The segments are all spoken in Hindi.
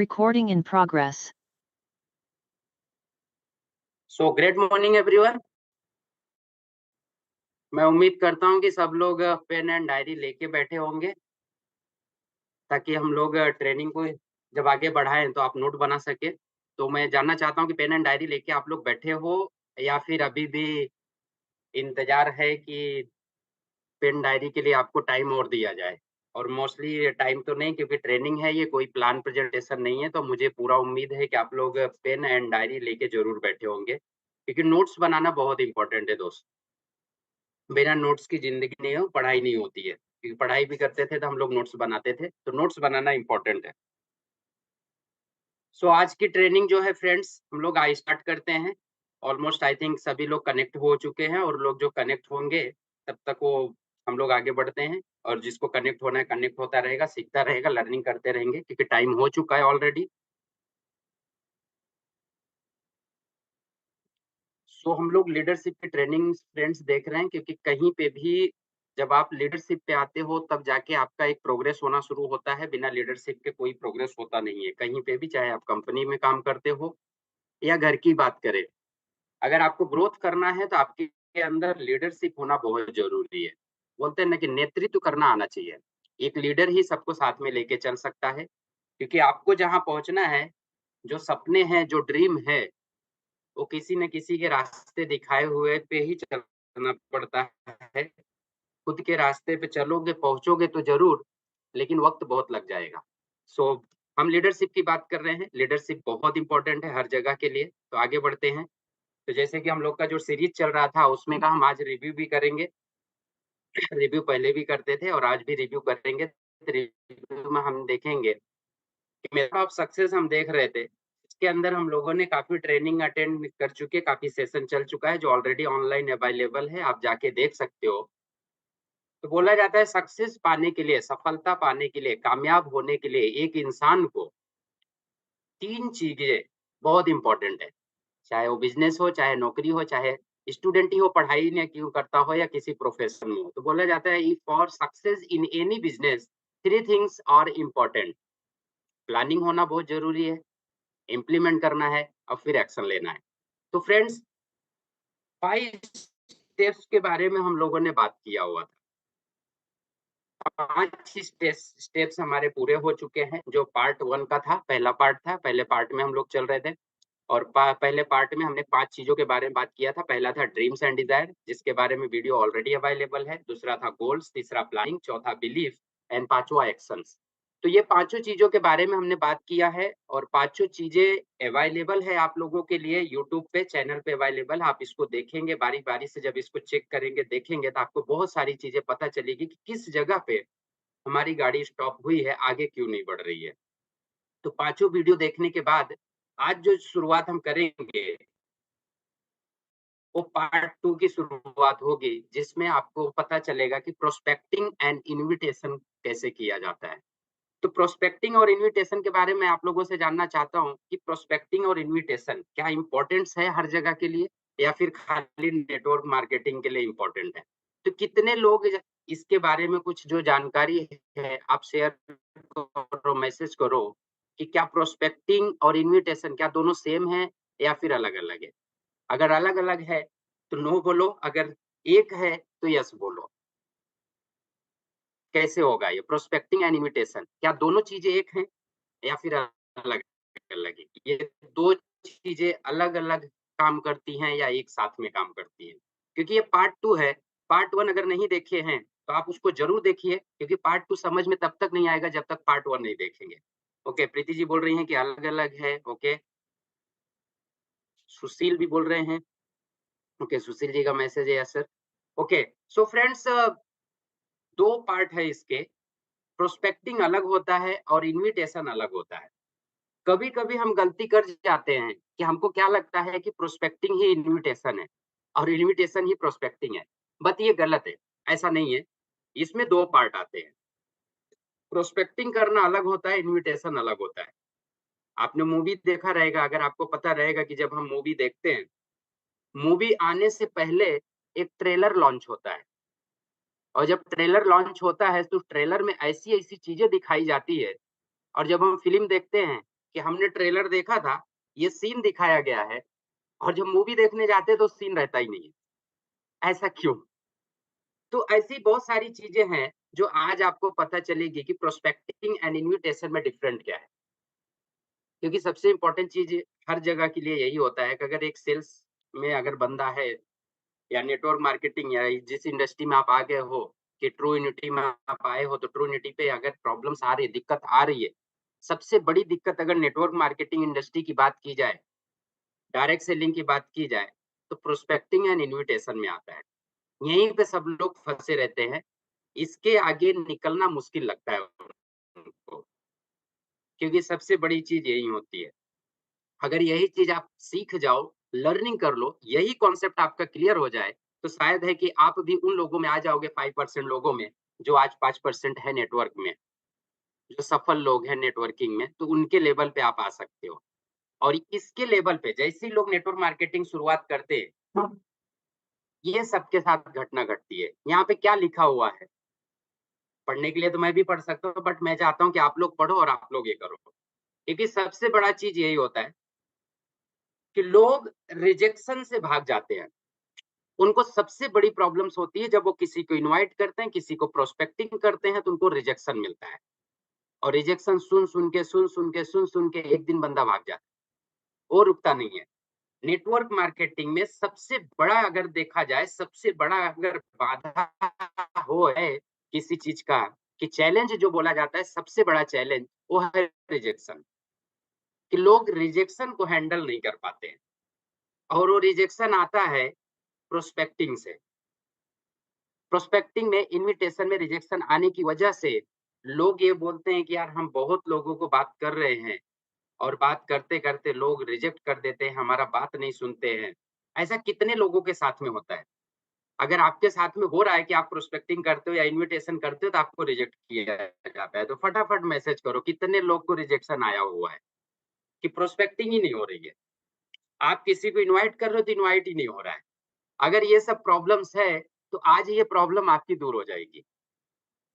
Recording in progress. So great morning everyone. मैं उम्मीद करता हूं कि सब लोग पेन एंड डायरी लेके बैठे होंगे ताकि हम लोग ट्रेनिंग को जब आगे बढ़ाएं तो आप नोट बना सके। तो मैं जानना चाहता हूं कि पेन एंड डायरी लेके आप लोग बैठे हो या फिर अभी भी इंतजार है कि पेन डायरी के लिए आपको टाइम और दिया जाए। और मोस्टली टाइम तो नहीं, क्योंकि ट्रेनिंग है, ये कोई प्लान प्रेजेंटेशन नहीं है। तो मुझे पूरा उम्मीद है कि आप लोग पेन एंड डायरी लेके जरूर बैठे होंगे, क्योंकि नोट्स बनाना बहुत इंपॉर्टेंट है दोस्त। बिना नोट्स की जिंदगी नहीं हो, पढ़ाई नहीं होती है। क्योंकि पढ़ाई भी करते थे तो हम लोग नोट्स बनाते थे, तो नोट्स बनाना इंपॉर्टेंट है। सो आज की ट्रेनिंग जो है फ्रेंड्स, हम लोग आज स्टार्ट करते हैं। ऑलमोस्ट आई थिंक सभी लोग कनेक्ट हो चुके हैं, और लोग जो कनेक्ट होंगे तब तक वो हम लोग आगे बढ़ते हैं। और जिसको कनेक्ट होना है कनेक्ट होता रहेगा, सीखता रहेगा, लर्निंग करते रहेंगे, क्योंकि टाइम हो चुका है ऑलरेडी। सो हम लोग लीडरशिप की ट्रेनिंग फ्रेंड्स देख रहे हैं, क्योंकि कहीं पे भी जब आप लीडरशिप पे आते हो तब जाके आपका एक प्रोग्रेस होना शुरू होता है। बिना लीडरशिप के कोई प्रोग्रेस होता नहीं है कहीं पे भी, चाहे आप कंपनी में काम करते हो या घर की बात करें। अगर आपको ग्रोथ करना है तो आपके अंदर लीडरशिप होना बहुत जरूरी है। बोलते हैं ना कि नेतृत्व करना आना चाहिए। एक लीडर ही सबको साथ में लेके चल सकता है, क्योंकि आपको जहां पहुंचना है, जो सपने हैं, जो ड्रीम है, वो किसी न किसी के रास्ते दिखाए हुए पे ही चलना पड़ता है। खुद के रास्ते पे चलोगे पहुंचोगे तो जरूर, लेकिन वक्त बहुत लग जाएगा। सो हम लीडरशिप की बात कर रहे हैं। लीडरशिप बहुत इंपॉर्टेंट है हर जगह के लिए। तो आगे बढ़ते हैं। तो जैसे कि हम लोग का जो सीरीज चल रहा था उसमें का हम आज रिव्यू भी करेंगे। रिव्यू पहले भी करते थे और आज भी रिव्यू करेंगे। तो रिव्यू में हम देखेंगे कि मेथड ऑफ सक्सेस हम देख रहे थे। इसके अंदर हम लोगों ने काफी ट्रेनिंग अटेंड कर चुके, काफी सेशन चल चुका है जो ऑलरेडी ऑनलाइन अवेलेबल है, आप जाके देख सकते हो। तो बोला जाता है सक्सेस पाने के लिए, सफलता पाने के लिए, कामयाब होने के लिए एक इंसान को 3 चीजें बहुत इंपॉर्टेंट है। चाहे वो बिजनेस हो, चाहे नौकरी हो, चाहे स्टूडेंट ही हो, पढ़ाई ने क्यों करता हो, या किसी प्रोफेशन में हो। तो बोला जाता है for success in any business 3 things are important. Planning होना बहुत जरूरी है, इम्प्लीमेंट करना है, और फिर एक्शन लेना है। तो फ्रेंड्स 5 स्टेप्स के बारे में हम लोगों ने बात किया हुआ था। 5 स्टेप्स हमारे पूरे हो चुके हैं। जो पार्ट 1 का था, पहला पार्ट था, पहले पार्ट में हम लोग चल रहे थे। और पहले पार्ट में हमने 5 चीजों के बारे में बात किया था। पहला था ड्रीम्स एंड डिजायर, जिसके बारे में वीडियो ऑलरेडी अवेलेबल है। दूसरा था गोल्स, तीसरा प्लानिंग, चौथा बिलीफ, एंड पांचवा एक्शंस। तो ये पांचों चीजों के बारे में हमने बात किया है, और पांचों चीजें अवेलेबल है आप लोगों के लिए यूट्यूब पे, चैनल पे अवेलेबल है। आप इसको देखेंगे बारी बारी से, जब इसको चेक करेंगे, देखेंगे, तो आपको बहुत सारी चीजें पता चलेगी कि किस जगह पे हमारी गाड़ी स्टॉप हुई है, आगे क्यों नहीं बढ़ रही है। तो पांचों वीडियो देखने के बाद आज जो शुरुआत हम करेंगे वो पार्ट 2 की शुरुआत होगी, जिसमें आपको पता चलेगा कि प्रोस्पेक्टिंग एंड इनविटेशन कैसे किया जाता है। तो प्रोस्पेक्टिंग और इनविटेशन के बारे में आप लोगों से जानना चाहता हूं कि प्रोस्पेक्टिंग और इनविटेशन क्या इंपॉर्टेंस है हर जगह के लिए, या फिर खाली नेटवर्क मार्केटिंग के लिए इंपॉर्टेंट है। तो कितने लोग इसके बारे में कुछ जो जानकारी है आप शेयर करो, मैसेज करो कि क्या प्रोस्पेक्टिंग और इनविटेशन क्या दोनों सेम है या फिर अलग अलग है। अगर अलग अलग है तो नो बोलो, अगर एक है तो यस बोलो। कैसे होगा ये प्रोस्पेक्टिंग एंड इनविटेशन, क्या दोनों चीजें एक हैं या फिर अलग अलग है? ये दो चीजें अलग अलग काम करती हैं या एक साथ में काम करती हैं? क्योंकि ये पार्ट 2 है। पार्ट 1 अगर नहीं देखे हैं तो आप उसको जरूर देखिए, क्योंकि पार्ट 2 समझ में तब तक नहीं आएगा जब तक पार्ट 1 नहीं देखेंगे। ओके, प्रीति जी बोल रही हैं कि अलग अलग है। ओके, सुशील भी बोल रहे हैं। ओके, सुशील जी का मैसेज है yes sir. Okay, so friends, 2 part है इसके। प्रोस्पेक्टिंग अलग होता है और इनविटेशन अलग होता है। कभी कभी हम गलती कर जाते हैं कि हमको क्या लगता है कि प्रोस्पेक्टिंग ही इनविटेशन है और इनविटेशन ही प्रोस्पेक्टिंग है। बट ये गलत है, ऐसा नहीं है। इसमें 2 पार्ट आते हैं। प्रोस्पेक्टिंग करना अलग होता है, इनविटेशन अलग होता है। आपने मूवी देखा रहेगा, अगर आपको पता रहेगा कि जब हम मूवी देखते हैं, मूवी आने से पहले एक ट्रेलर लॉन्च होता है। और जब ट्रेलर लॉन्च होता है तो ट्रेलर में ऐसी ऐसी चीजें दिखाई जाती है, और जब हम फिल्म देखते हैं कि हमने ट्रेलर देखा था, ये सीन दिखाया गया है और जब मूवी देखने जाते हैं तो सीन रहता ही नहीं है। ऐसा क्यों? तो ऐसी बहुत सारी चीज़ें हैं, जो आज आपको पता चलेगी कि प्रोस्पेक्टिंग एंड इन्विटेशन में डिफरेंट क्या है। क्योंकि सबसे इम्पोर्टेंट चीज़ हर जगह के लिए यही होता है कि अगर एक सेल्स में अगर बंदा है या नेटवर्क मार्केटिंग या जिस इंडस्ट्री में आप आ गए हो कि ट्रू यूनिटी में आप आए हो, तो ट्रू यूनिटी पे अगर प्रॉब्लम्स आ रही है, दिक्कत आ रही है, सबसे बड़ी दिक्कत अगर नेटवर्क मार्केटिंग इंडस्ट्री की बात की जाए, डायरेक्ट सेलिंग की बात की जाए, तो प्रोस्पेक्टिंग एंड इन्विटेशन में आता है। यहीं पे सब लोग फँसे रहते हैं। इसके आगे निकलना मुश्किल लगता है उनको, क्योंकि सबसे बड़ी चीज़ यही होती है। अगर यही चीज़ आप सीख जाओ, लर्निंग कर लो, यही कॉन्सेप्ट आपका क्लियर हो जाए, तो शायद है कि आप भी उन लोगों में आ जाओगे 5% लोगों में, जो आज 5% है नेटवर्क में, जो सफल लोग हैं नेटवर्किंग में, तो उनके लेवल पे आप आ सकते हो। और इसके लेवल पे जैसे ही लोग नेटवर्क मार्केटिंग शुरुआत करते हैं, ये सबके साथ घटना घटती है। यहाँ पे क्या लिखा हुआ है? पढ़ने के लिए तो मैं भी पढ़ सकता हूँ, बट मैं चाहता हूँ कि आप लोग पढ़ो और आप लोग ये करो। क्योंकि सबसे बड़ा चीज़ यही होता है कि लोग रिजेक्शन से भाग जाते हैं। उनको सबसे बड़ी प्रॉब्लम्स होती है जब वो किसी को इनवाइट करते हैं, किसी को प्रोस्पेक्टिंग करते हैं, तो उनको रिजेक्शन मिलता है। और रिजेक्शन सुन-सुन के एक दिन बंदा भाग जाता है, वो रुकता नहीं है। नेटवर्क मार्केटिंग में सबसे बड़ा अगर देखा जाए, सबसे बड़ा अगर बाधा हो है किसी चीज़ का, कि चैलेंज जो बोला जाता है, सबसे बड़ा चैलेंज वो है रिजेक्शन, कि लोग रिजेक्शन को हैंडल नहीं कर पाते हैं और वो रिजेक्शन आता है प्रोस्पेक्टिंग से। प्रोस्पेक्टिंग में, इन्विटेशन में रिजेक्शन आने की वजह से लोग ये बोलते हैं कि यार हम बहुत लोगों को बात कर रहे हैं और बात करते-करते लोग रिजेक्ट कर देते हैं, हमारा बात नहीं सुनते हैं। ऐसा कितने लोगों के साथ में होता है? अगर आपके साथ में हो रहा है कि आप प्रोस्पेक्टिंग करते हो या इन्विटेशन करते हो तो आपको रिजेक्ट किया जाता है, तो फटाफट मैसेज करो कितने लोग को रिजेक्शन आया हुआ है कि प्रोस्पेक्टिंग ही नहीं हो रही है। आप किसी को इनवाइट कर रहे हो तो इनवाइट ही नहीं हो रहा है। अगर ये सब प्रॉब्लम्स है, तो आज ये प्रॉब्लम आपकी दूर हो जाएगी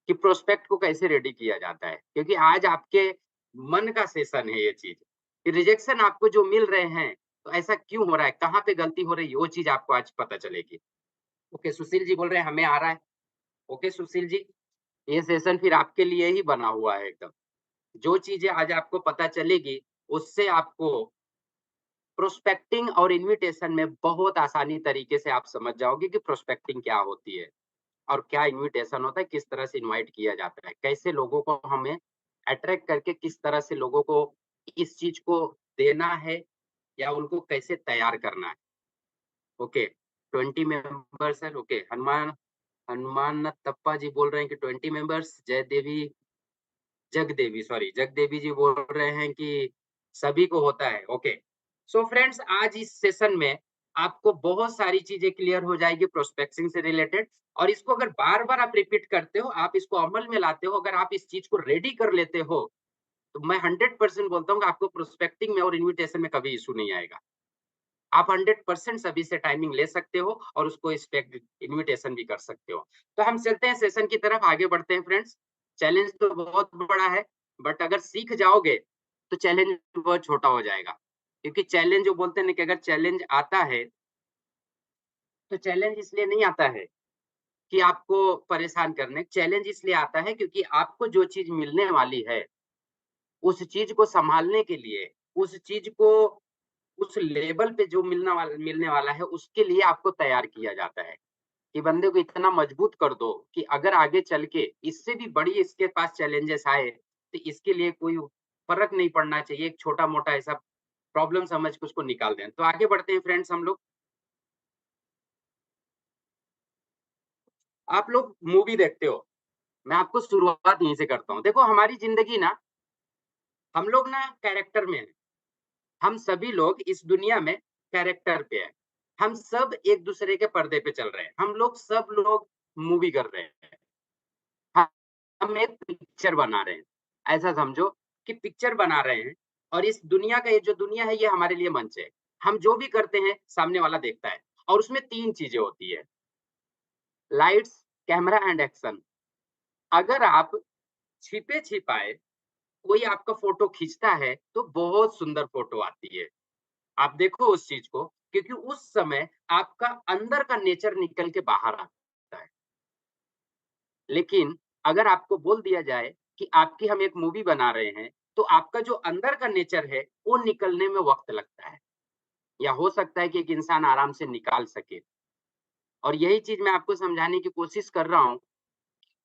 कि प्रोस्पेक्ट को कैसे रेडी किया जाता है। क्योंकि आज आपके मन का सेशन है ये चीज़, कि रिजेक्शन आपको जो मिल रहे हैं, तो ऐसा क्यों हो रहा है? कहाँ पे गलती हो रही है? वो चीज़ आपको आज पता चलेगी। ओके, सुशील जी बोल रहे हैं हमें आ रहा है। ओके सुशील जी, ये सेशन फिर आपके लिए ही बना हुआ है एकदम। जो चीज़ें आज आपको पता चलेगी, उससे आपको प्रोस्पेक्टिंग और इन्विटेशन में बहुत आसानी तरीके से आप समझ जाओगे कि प्रोस्पेक्टिंग क्या होती है और क्या इन्विटेशन होता है, किस तरह से इनवाइट किया जाता है, कैसे लोगों को हमें अट्रैक्ट करके किस तरह से लोगों को इस चीज़ को देना है या उनको कैसे तैयार करना है। ओके, 20 मेंबर्स हैं, ओके, हनुमान हनुमान तप्पा जी बोल रहे हैं कि 20 मेंबर्स, जगदेवी जी बोल रहे हैं कि सभी को होता है। ओके, सो फ्रेंड्स आज इस सेशन में आपको बहुत सारी चीजें क्लियर हो जाएगी प्रोस्पेक्टिंग से रिलेटेड, और इसको अगर बार बार आप रिपीट करते हो, आप इसको अमल में लाते हो, अगर आप इस चीज को रेडी कर लेते हो, तो मैं 100% बोलता हूँ कि आपको प्रोस्पेक्टिंग में और इन्विटेशन में कभी इशू नहीं आएगा। आप 100% सभी से टाइमिंग ले सकते हो और उसको इन्विटेशन भी कर सकते हो। तो हम चलते हैं सेशन की तरफ, आगे बढ़ते हैं फ्रेंड्स। चैलेंज तो बहुत बड़ा है, बट अगर सीख जाओगे तो चैलेंज बहुत छोटा हो जाएगा। क्योंकि चैलेंज जो बोलते हैं ना कि अगर चैलेंज आता है, तो चैलेंज इसलिए नहीं आता है कि आपको परेशान करने, चैलेंज इसलिए आता है क्योंकि आपको जो चीज़ मिलने वाली है, उस चीज़ को सँभालने के लिए, उस चीज़ को उस लेवल पे जो मिलने वाला है, उसके लिए आपको तैयार किया जाता है, कि बंदे को इतना मजबूत कर दो कि अगर आगे चल के इससे भी बड़ी इसके पास चैलेंजेस आए, तो इसके लिए कोई फ़र्क नहीं पड़ना चाहिए, एक छोटा-मोटा ऐसा प्रॉब्लम समझ के उसको निकाल दें। तो आगे बढ़ते हैं फ्रेंड्स हम लोग। आप लोग मूवी देखते हो, मैं आपको शुरुआत यहीं से करता हूँ। देखो हमारी ज़िंदगी ना, हम लोग ना कैरेक्टर में हैं। हम सभी लोग इस दुनिया में कैरेक्टर पे हैं। हम सब एक-दूसरे के पर्दे पे चल रहे हैं। हम लोग सब लोग मूवी कर रहे हैं। हाँ, हम एक पिक्चर बना रहे हैं। ऐसा समझो कि पिक्चर बना रहे हैं और इस दुनिया का, ये जो दुनिया है, ये हमारे लिए मंच है। हम जो भी करते हैं, सामने वाला देखता है और उसमें 3 चीज़ें होती है, लाइट्स, कैमरा एंड एक्शन। अगर आप छिपे-छिपाए कोई आपका फ़ोटो खींचता है, तो बहुत सुंदर फ़ोटो आती है। आप देखो उस चीज़ को, क्योंकि उस समय आपका अंदर का नेचर निकल के बाहर आता है। लेकिन अगर आपको बोल दिया जाए कि आपकी हम एक मूवी बना रहे हैं, तो आपका जो अंदर का नेचर है, वो निकलने में वक़्त लगता है, या हो सकता है कि एक इंसान आराम से निकाल सके। और यही चीज़ मैं आपको समझाने की कोशिश कर रहा हूँ,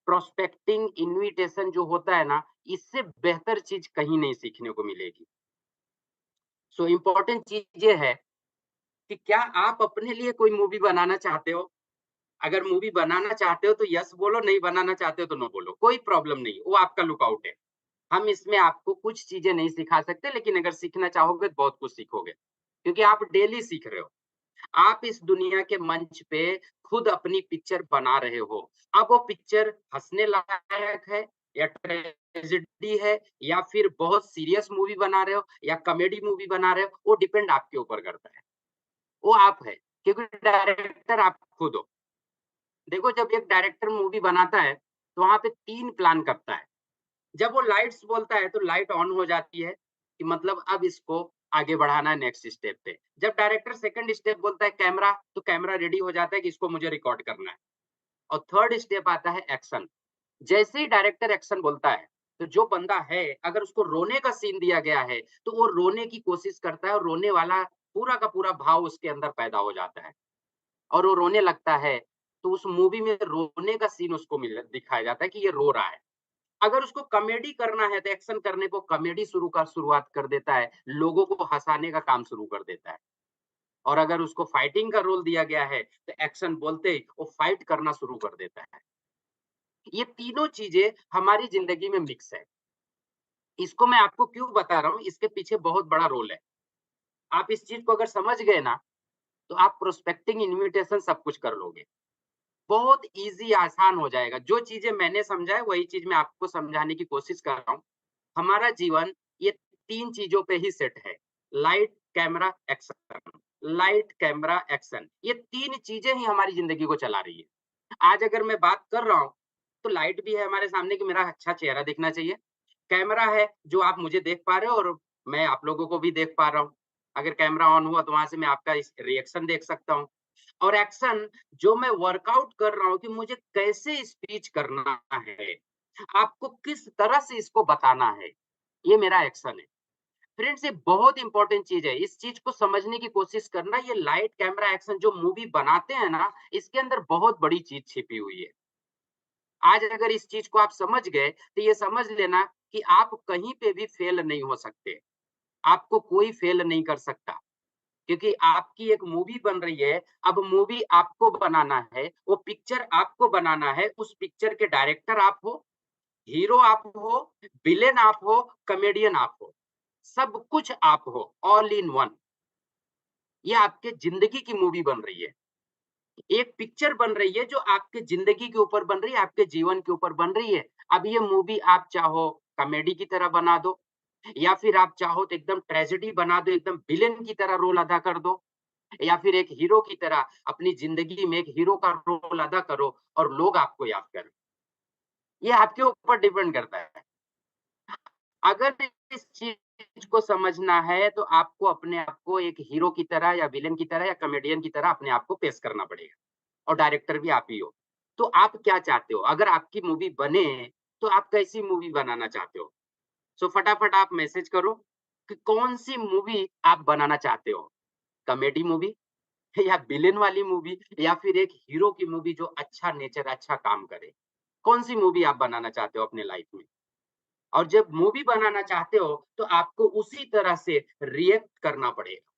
प्रोस्पेक्टिंग इन्विटेशन जो होता है ना, इससे बेहतर चीज़ कहीं नहीं सीखने को मिलेगी। सो इम्पोर्टेंट चीज़ ये है कि क्या आप अपने लिए कोई मूवी बनाना चाहते हो? अगर मूवी बनाना चाहते हो तो यस बोलो, नहीं बनाना चाहते हो तो नो बोलो, कोई प्रॉब्लम नहीं, वो आपका लुकआउट है। हम इसमें आपको कुछ चीज़ें नहीं सिखा सकते, लेकिन अगर सीखना चाहोगे तो बहुत कुछ सीखोगे, क्योंकि आप डेली सीख रहे हो। आप इस दुनिया के मंच पे खुद अपनी पिक्चर बना रहे हो। अब वो पिक्चर हँसने लायक है या ट्रेजेडी है या फिर बहुत सीरियस मूवी बना रहे हो या कॉमेडी मूवी बना रहे हो, वो डिपेंड आपके ऊपर करता है। वो आप है, क्योंकि डायरेक्टर आप खुद हो। देखो जब एक डायरेक्टर मूवी बनाता है, तो वहाँ पे 3 प्लान करता है। जब वो लाइट्स बोलता है, तो लाइट ऑन हो जाती है, कि मतलब अब इसको आगे बढ़ाना है नेक्स्ट स्टेप पे। जब डायरेक्टर सेकंड स्टेप बोलता है कैमरा, तो कैमरा रेडी हो जाता है कि इसको मुझे रिकॉर्ड करना है। और थर्ड स्टेप आता है एक्शन। जैसे ही डायरेक्टर एक्शन बोलता है, तो जो बंदा है, अगर उसको रोने का सीन दिया गया है, तो वो रोने की कोशिश करता है और रोने वाला पूरा का पूरा भाव उसके अंदर पैदा हो जाता है और वो रोने लगता है, तो उस मूवी में रोने का सीन उसको दिखाया जाता है कि ये रो रहा है। अगर उसको कॉमेडी करना है, तो एक्शन करने को कॉमेडी शुरुआत कर देता है, लोगों को हँसाने का काम शुरू कर देता है। और अगर उसको फाइटिंग का रोल दिया गया है, तो एक्शन बोलते ही वो फाइट करना शुरू कर देता है। ये तीनों चीज़ें हमारी ज़िंदगी में मिक्स है। इसको मैं आपको क्यों बता रहा हूँ, इसके पीछे बहुत बड़ा रोल है। आप इस चीज़ को अगर समझ गए ना, तो आप प्रोस्पेक्टिंग इन्विटेशन सब कुछ कर लोगे। बहुत ईज़ी आसान हो जाएगा। जो चीज़ें मैंने समझा है, वही चीज़ मैं आपको समझाने की कोशिश कर रहा हूँ। हमारा जीवन ये 3 चीज़ों पे ही सेट है। Light, camera, action. Light, camera, action. ये 3 चीज़ें ही हमारी ज़िंदगी को चला रही है। आज अगर मैं बात कर रहा हूँ, तो लाइट भी है हमारे सामने कि मेरा अच्छा चेहरा दिखना चाहिए। कैमरा है, जो आप मुझे देख पा रहे हो और मैं आप लोगों को भी देख पा रहा हूँ। अगर कैमरा ऑन हुआ, तो वहाँ से मैं आपका इस रिएक्शन देख सकता हूँ। और एक्शन, जो मैं वर्कआउट कर रहा हूँ कि मुझे कैसे स्पीच करना है, आपको किस तरह से इसको बताना है, ये मेरा एक्शन है। फ्रेंड्स, ये बहुत इंपॉर्टेंट चीज़ है, इस चीज़ को समझने की कोशिश करना। ये लाइट, कैमरा, एक्शन जो मूवी बनाते हैं ना, इसके अंदर बहुत बड़ी चीज़ छिपी हुई है। आज अगर इस चीज़ को आप समझ गए, तो ये समझ लेना कि आप कहीं पे भी फेल नहीं हो सकते। आपको कोई फेल नहीं कर सकता। क्योंकि आपकी एक मूवी बन रही है, अब मूवी आपको बनाना है, वो पिक्चर आपको बनाना है, उस पिक्चर के डायरेक्टर आप हो, हीरो आप हो, विलेन आप हो, कॉमेडियन आप हो, सब कुछ आप हो, ऑल इन वन। ये आपके ज़िंदगी की मूवी बन रही है। एक पिक्चर बन रही है जो आपके ज़िंदगी के ऊपर बन रही है, आपके जीवन के ऊपर बन रही है। अब ये मूवी आप चाहो कॉमेडी की तरह बना दो, या फिर आप चाहो तो एकदम ट्रेजेडी बना दो, एकदम विलेन की तरह रोल अदा कर दो। या फिर एक हीरो की तरह अपनी ज़िंदगी में एक हीरो का रोल अदा करो और लोग आपको याद करें। ये आपके ऊपर डिपेंड करता है। अगर इस चीज़ को समझना है, तो आपको अपने आप को एक हीरो की तरह या विलेन की तरह या कॉमेडियन की तरह अपने आप को पेश करना पड़ेगा, और डायरेक्टर भी आप ही हो। तो आप क्या चाहते हो? अगर आपकी मूवी बने, तो आप कैसी मूवी बनाना चाहते हो? सो फटाफट आप मैसेज करो कि कौन-सी मूवी आप बनाना चाहते हो? कॉमेडी मूवी या विलेन वाली मूवी या फिर एक हीरो की मूवी जो अच्छा नेचर, अच्छा काम करे? कौन-सी मूवी आप बनाना चाहते हो अपने लाइफ में? और जब मूवी बनाना चाहते हो, तो आपको उसी तरह से रिएक्ट करना पड़ेगा,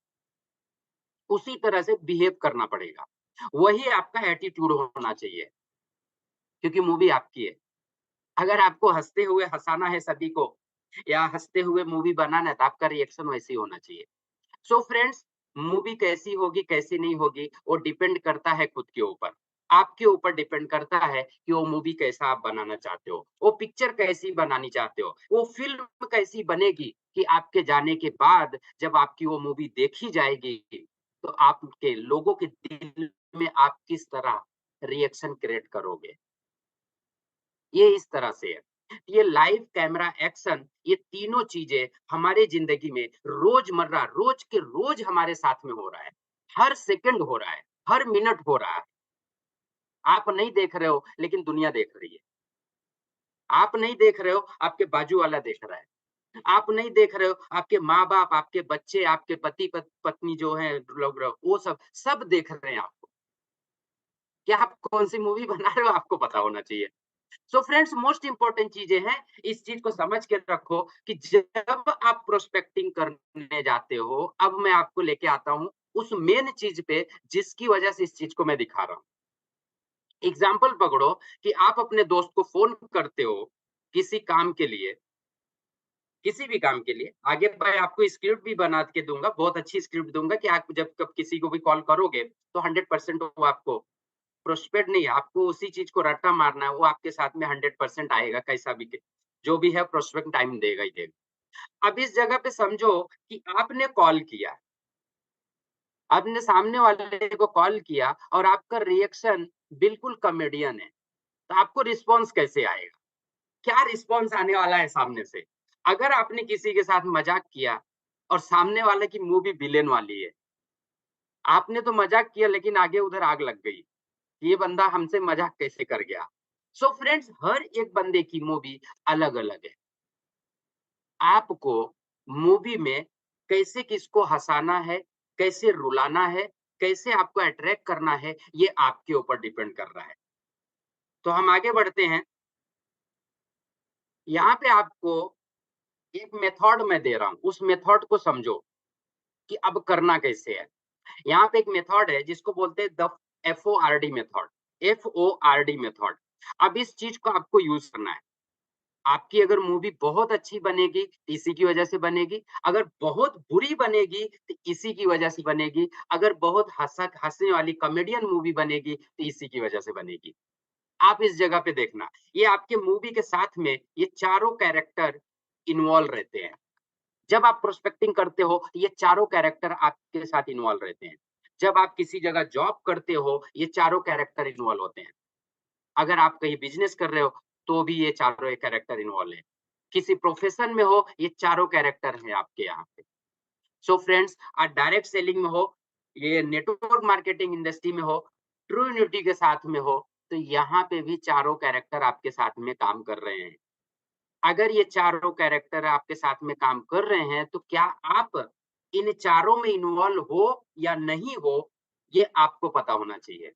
उसी तरह से बिहेव करना पड़ेगा। वही आपका एटीट्यूड होना चाहिए, क्योंकि मूवी आपकी है। अगर आपको हँसते हुए हँसाना है सभी को या हँसते हुए मूवी बनाना है, तो आपका रिएक्शन वैसे ही होना चाहिए। सो फ्रेंड्स, मूवी कैसी होगी, कैसी नहीं होगी, वो डिपेंड करता है खुद के ऊपर। आपके ऊपर डिपेंड करता है कि वो मूवी कैसा आप बनाना चाहते हो, वो पिक्चर कैसी बनानी चाहते हो, वो फ़िल्म कैसी बनेगी कि आपके जाने के बाद जब आपकी वो मूवी देखी जाएगी, तो आपके लोगों के दिल में आप किस तरह रिएक्शन क्रिएट करोगे। ये इस तरह से है। ये लाइव कैमरा एक्शन, ये तीनों चीजें हमारे जिंदगी में रोजमर्रा रोज के रोज हमारे साथ में हो रहा है, हर सेकंड हो रहा है, हर मिनट हो रहा है। आप नहीं देख रहे हो लेकिन दुनिया देख रही है। आप नहीं देख रहे हो, आपके बाजू वाला देख रहा है। आप नहीं देख रहे हो, आपके माँ-बाप, आपके बच्चे, आपके पति पत्नी जो हैं लोग वो सब देख रहे हैं आपको। कि आप कौन-सी मूवी बना रहे हो आपको पता होना चाहिए। सो फ्रेंड्स मोस्ट इम्पोर्टेंट चीज़ें हैं, इस चीज़ को समझ के रखो कि जब आप प्रोस्पेक्टिंग करने जाते हो, अब मैं आपको लेके आता हूँ उस मेन चीज़ पे जिसकी वजह से इस चीज़ को मैं दिखा रहा हूँ। एग्ज़ाम्पल पकड़ो कि आप अपने दोस्त को फ़ोन करते हो, किसी काम के लिए, किसी भी काम के लिए, आगे मैं आपको स्क्रिप्ट भी बना के दूँगा, बहुत अच्छी स्क्रिप्ट दूँगा कि आप जब कब किसी को भी कॉल करोगे, तो 100% वो आपको प्रोस्पेक्ट नहीं है, आपको उसी चीज़ को रट्टा मारना है, वो आपके साथ में 100% आएगा कैसा भी जो भी है प्रोस्पेक्ट टाइम देगा ही देगा। अब इस जगह पे समझो कि आपने कॉल किया, आपने सामने वाले को कॉल किया और आपका रिएक्शन बिल्कुल कॉमेडियन है, तो आपको रिस्पॉन्स कैसे आएगा? क्या रिस्पॉन्स आने वाला है सामने से? अगर आपने किसी के साथ मज़ाक किया और सामने वाले की मूवी विलेन वाली है, आपने तो मज़ाक किया लेकिन आगे उधर आग लग गई। ये बंदा हमसे मज़ाक कैसे कर गया? सो फ्रेंड्स हर एक बंदे की मूवी अलग-अलग है। आपको मूवी में कैसे किसको हँसाना है, कैसे रुलाना है, कैसे आपको अट्रैक्ट करना है, ये आपके ऊपर डिपेंड कर रहा है। तो हम आगे बढ़ते हैं। यहाँ पे आपको एक मेथड मैं दे रहा हूँ, उस मेथड को समझो कि अब करना कैसे है। यहाँ पे एक मेथड है जिसको बोलते हैं the FORD method, FORD method. अब इस चीज़ को आपको यूज़ करना है। आपकी अगर मूवी बहुत अच्छी बनेगी, तो इसी की वजह से बनेगी। अगर बहुत बुरी बनेगी, तो इसी की वजह से बनेगी। अगर बहुत हँसने वाली कॉमेडियन मूवी बनेगी, तो इसी की वजह से बनेगी। आप इस जगह पे देखना, ये आपके मूवी के साथ में ये चारों कैरेक्टर इन्वॉल्व रहते हैं। जब आप प्रोस्पेक्टिंग करते हो, ये चारों कैरेक्टर आपके साथ इन्वॉल्व रहते हैं। जब आप किसी जगह जॉब करते हो, ये चारों कैरेक्टर इन्वॉल्व होते हैं। अगर आप कहीं बिज़नेस कर रहे हो, तो भी ये चारों कैरेक्टर इन्वॉल्व हैं। किसी प्रोफ़ेशन में हो, ये चारों कैरेक्टर हैं आपके यहाँ पे। सो फ्रेंड्स आप डायरेक्ट सेलिंग में हो, ये नेटवर्क मार्केटिंग इंडस्ट्री में हो, ट्रू यूनिटी के साथ में हो, तो यहाँ पे भी चारों कैरेक्टर आपके साथ में काम कर रहे हैं। अगर ये चारों कैरेक्टर आपके साथ में काम कर रहे हैं, तो क्या आप इन चारों में इन्वॉल्व हो या नहीं हो, ये आपको पता होना चाहिए।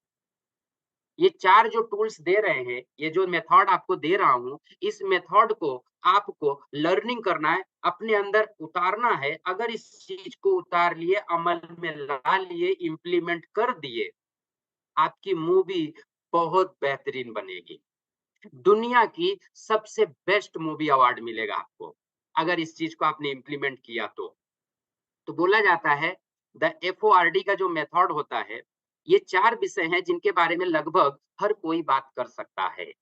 ये 4 जो टूल्स दे रहे हैं, ये जो मेथड आपको दे रहा हूँ, इस मेथड को आपको लर्निंग करना है, अपने अंदर उतारना है। अगर इस चीज़ को उतार लिए, अमल में ला लिए, इम्प्लीमेंट कर दिए, आपकी मूवी बहुत बेहतरीन बनेगी। दुनिया की सबसे बेस्ट मूवी अवार्ड मिलेगा आपको, अगर इस चीज़ को आपने इम्प्लीमेंट किया तो। तो बोला जाता है द FORD का जो मेथड होता है, ये 4 विषय हैं जिनके बारे में लगभग हर कोई बात कर सकता है।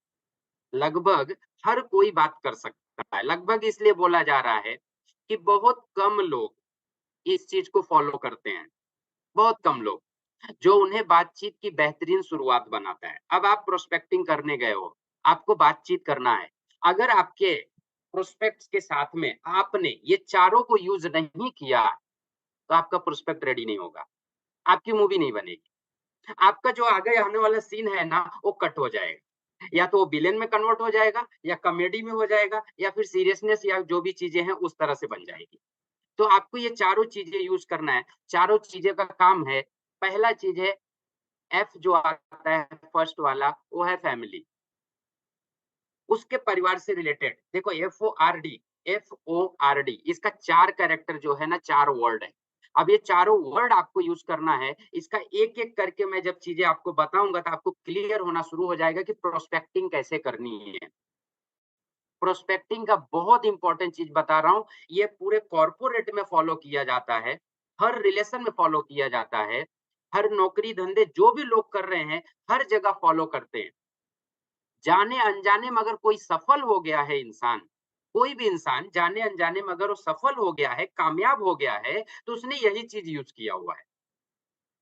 लगभग हर कोई बात कर सकता है। लगभग इसलिए बोला जा रहा है कि बहुत कम लोग इस चीज़ को फ़ॉलो करते हैं, बहुत कम लोग, जो उन्हें बातचीत की बेहतरीन शुरुआत बनाता है। अब आप प्रोस्पेक्टिंग करने गए हो, आपको बातचीत करना है। अगर आपके प्रोस्पेक्ट्स के साथ में आपने ये चारों को यूज़ नहीं किया, तो आपका प्रोस्पेक्ट रेडी नहीं होगा, आपकी मूवी नहीं बनेगी। आपका जो आगे आने वाला सीन है ना, वो कट हो जाएगा। या तो वो विलेन में कन्वर्ट हो जाएगा, या कॉमेडी में हो जाएगा, या फिर सीरियसनेस या जो भी चीज़ें हैं, उस तरह से बन जाएगी। तो आपको ये चारों चीज़ें यूज़ करना है। चारों चीज़ें का काम है, पहला चीज़ है F जो आता है फर्स्ट वाला, वो है फैमिली। उसके परिवार से रिलेटेड देखो FORD इसका 4 कैरेक्टर जो है ना 4 वर्ड है। अब ये चारों वर्ड आपको यूज़ करना है। इसका एक-एक करके मैं जब चीज़ें आपको बताऊँगा तो आपको क्लियर होना शुरू हो जाएगा कि प्रोस्पेक्टिंग कैसे करनी है। प्रोस्पेक्टिंग का बहुत इम्पोर्टेंट चीज़ बता रहा हूँ, ये पूरे कॉर्पोरेट में फ़ॉलो किया जाता है, हर रिलेशन में फ़ॉलो किया जाता है, हर नौकरी-धंधे जो भी लोग कर रहे हैं, हर जगह फ़ॉलो करते हैं। जाने-अनजाने में अगर कोई सफल हो गया है इंसान, कोई भी इंसान जाने-अनजाने में अगर वो सफल हो गया है, कामयाब हो गया है, तो उसने यही चीज़ यूज़ किया हुआ है।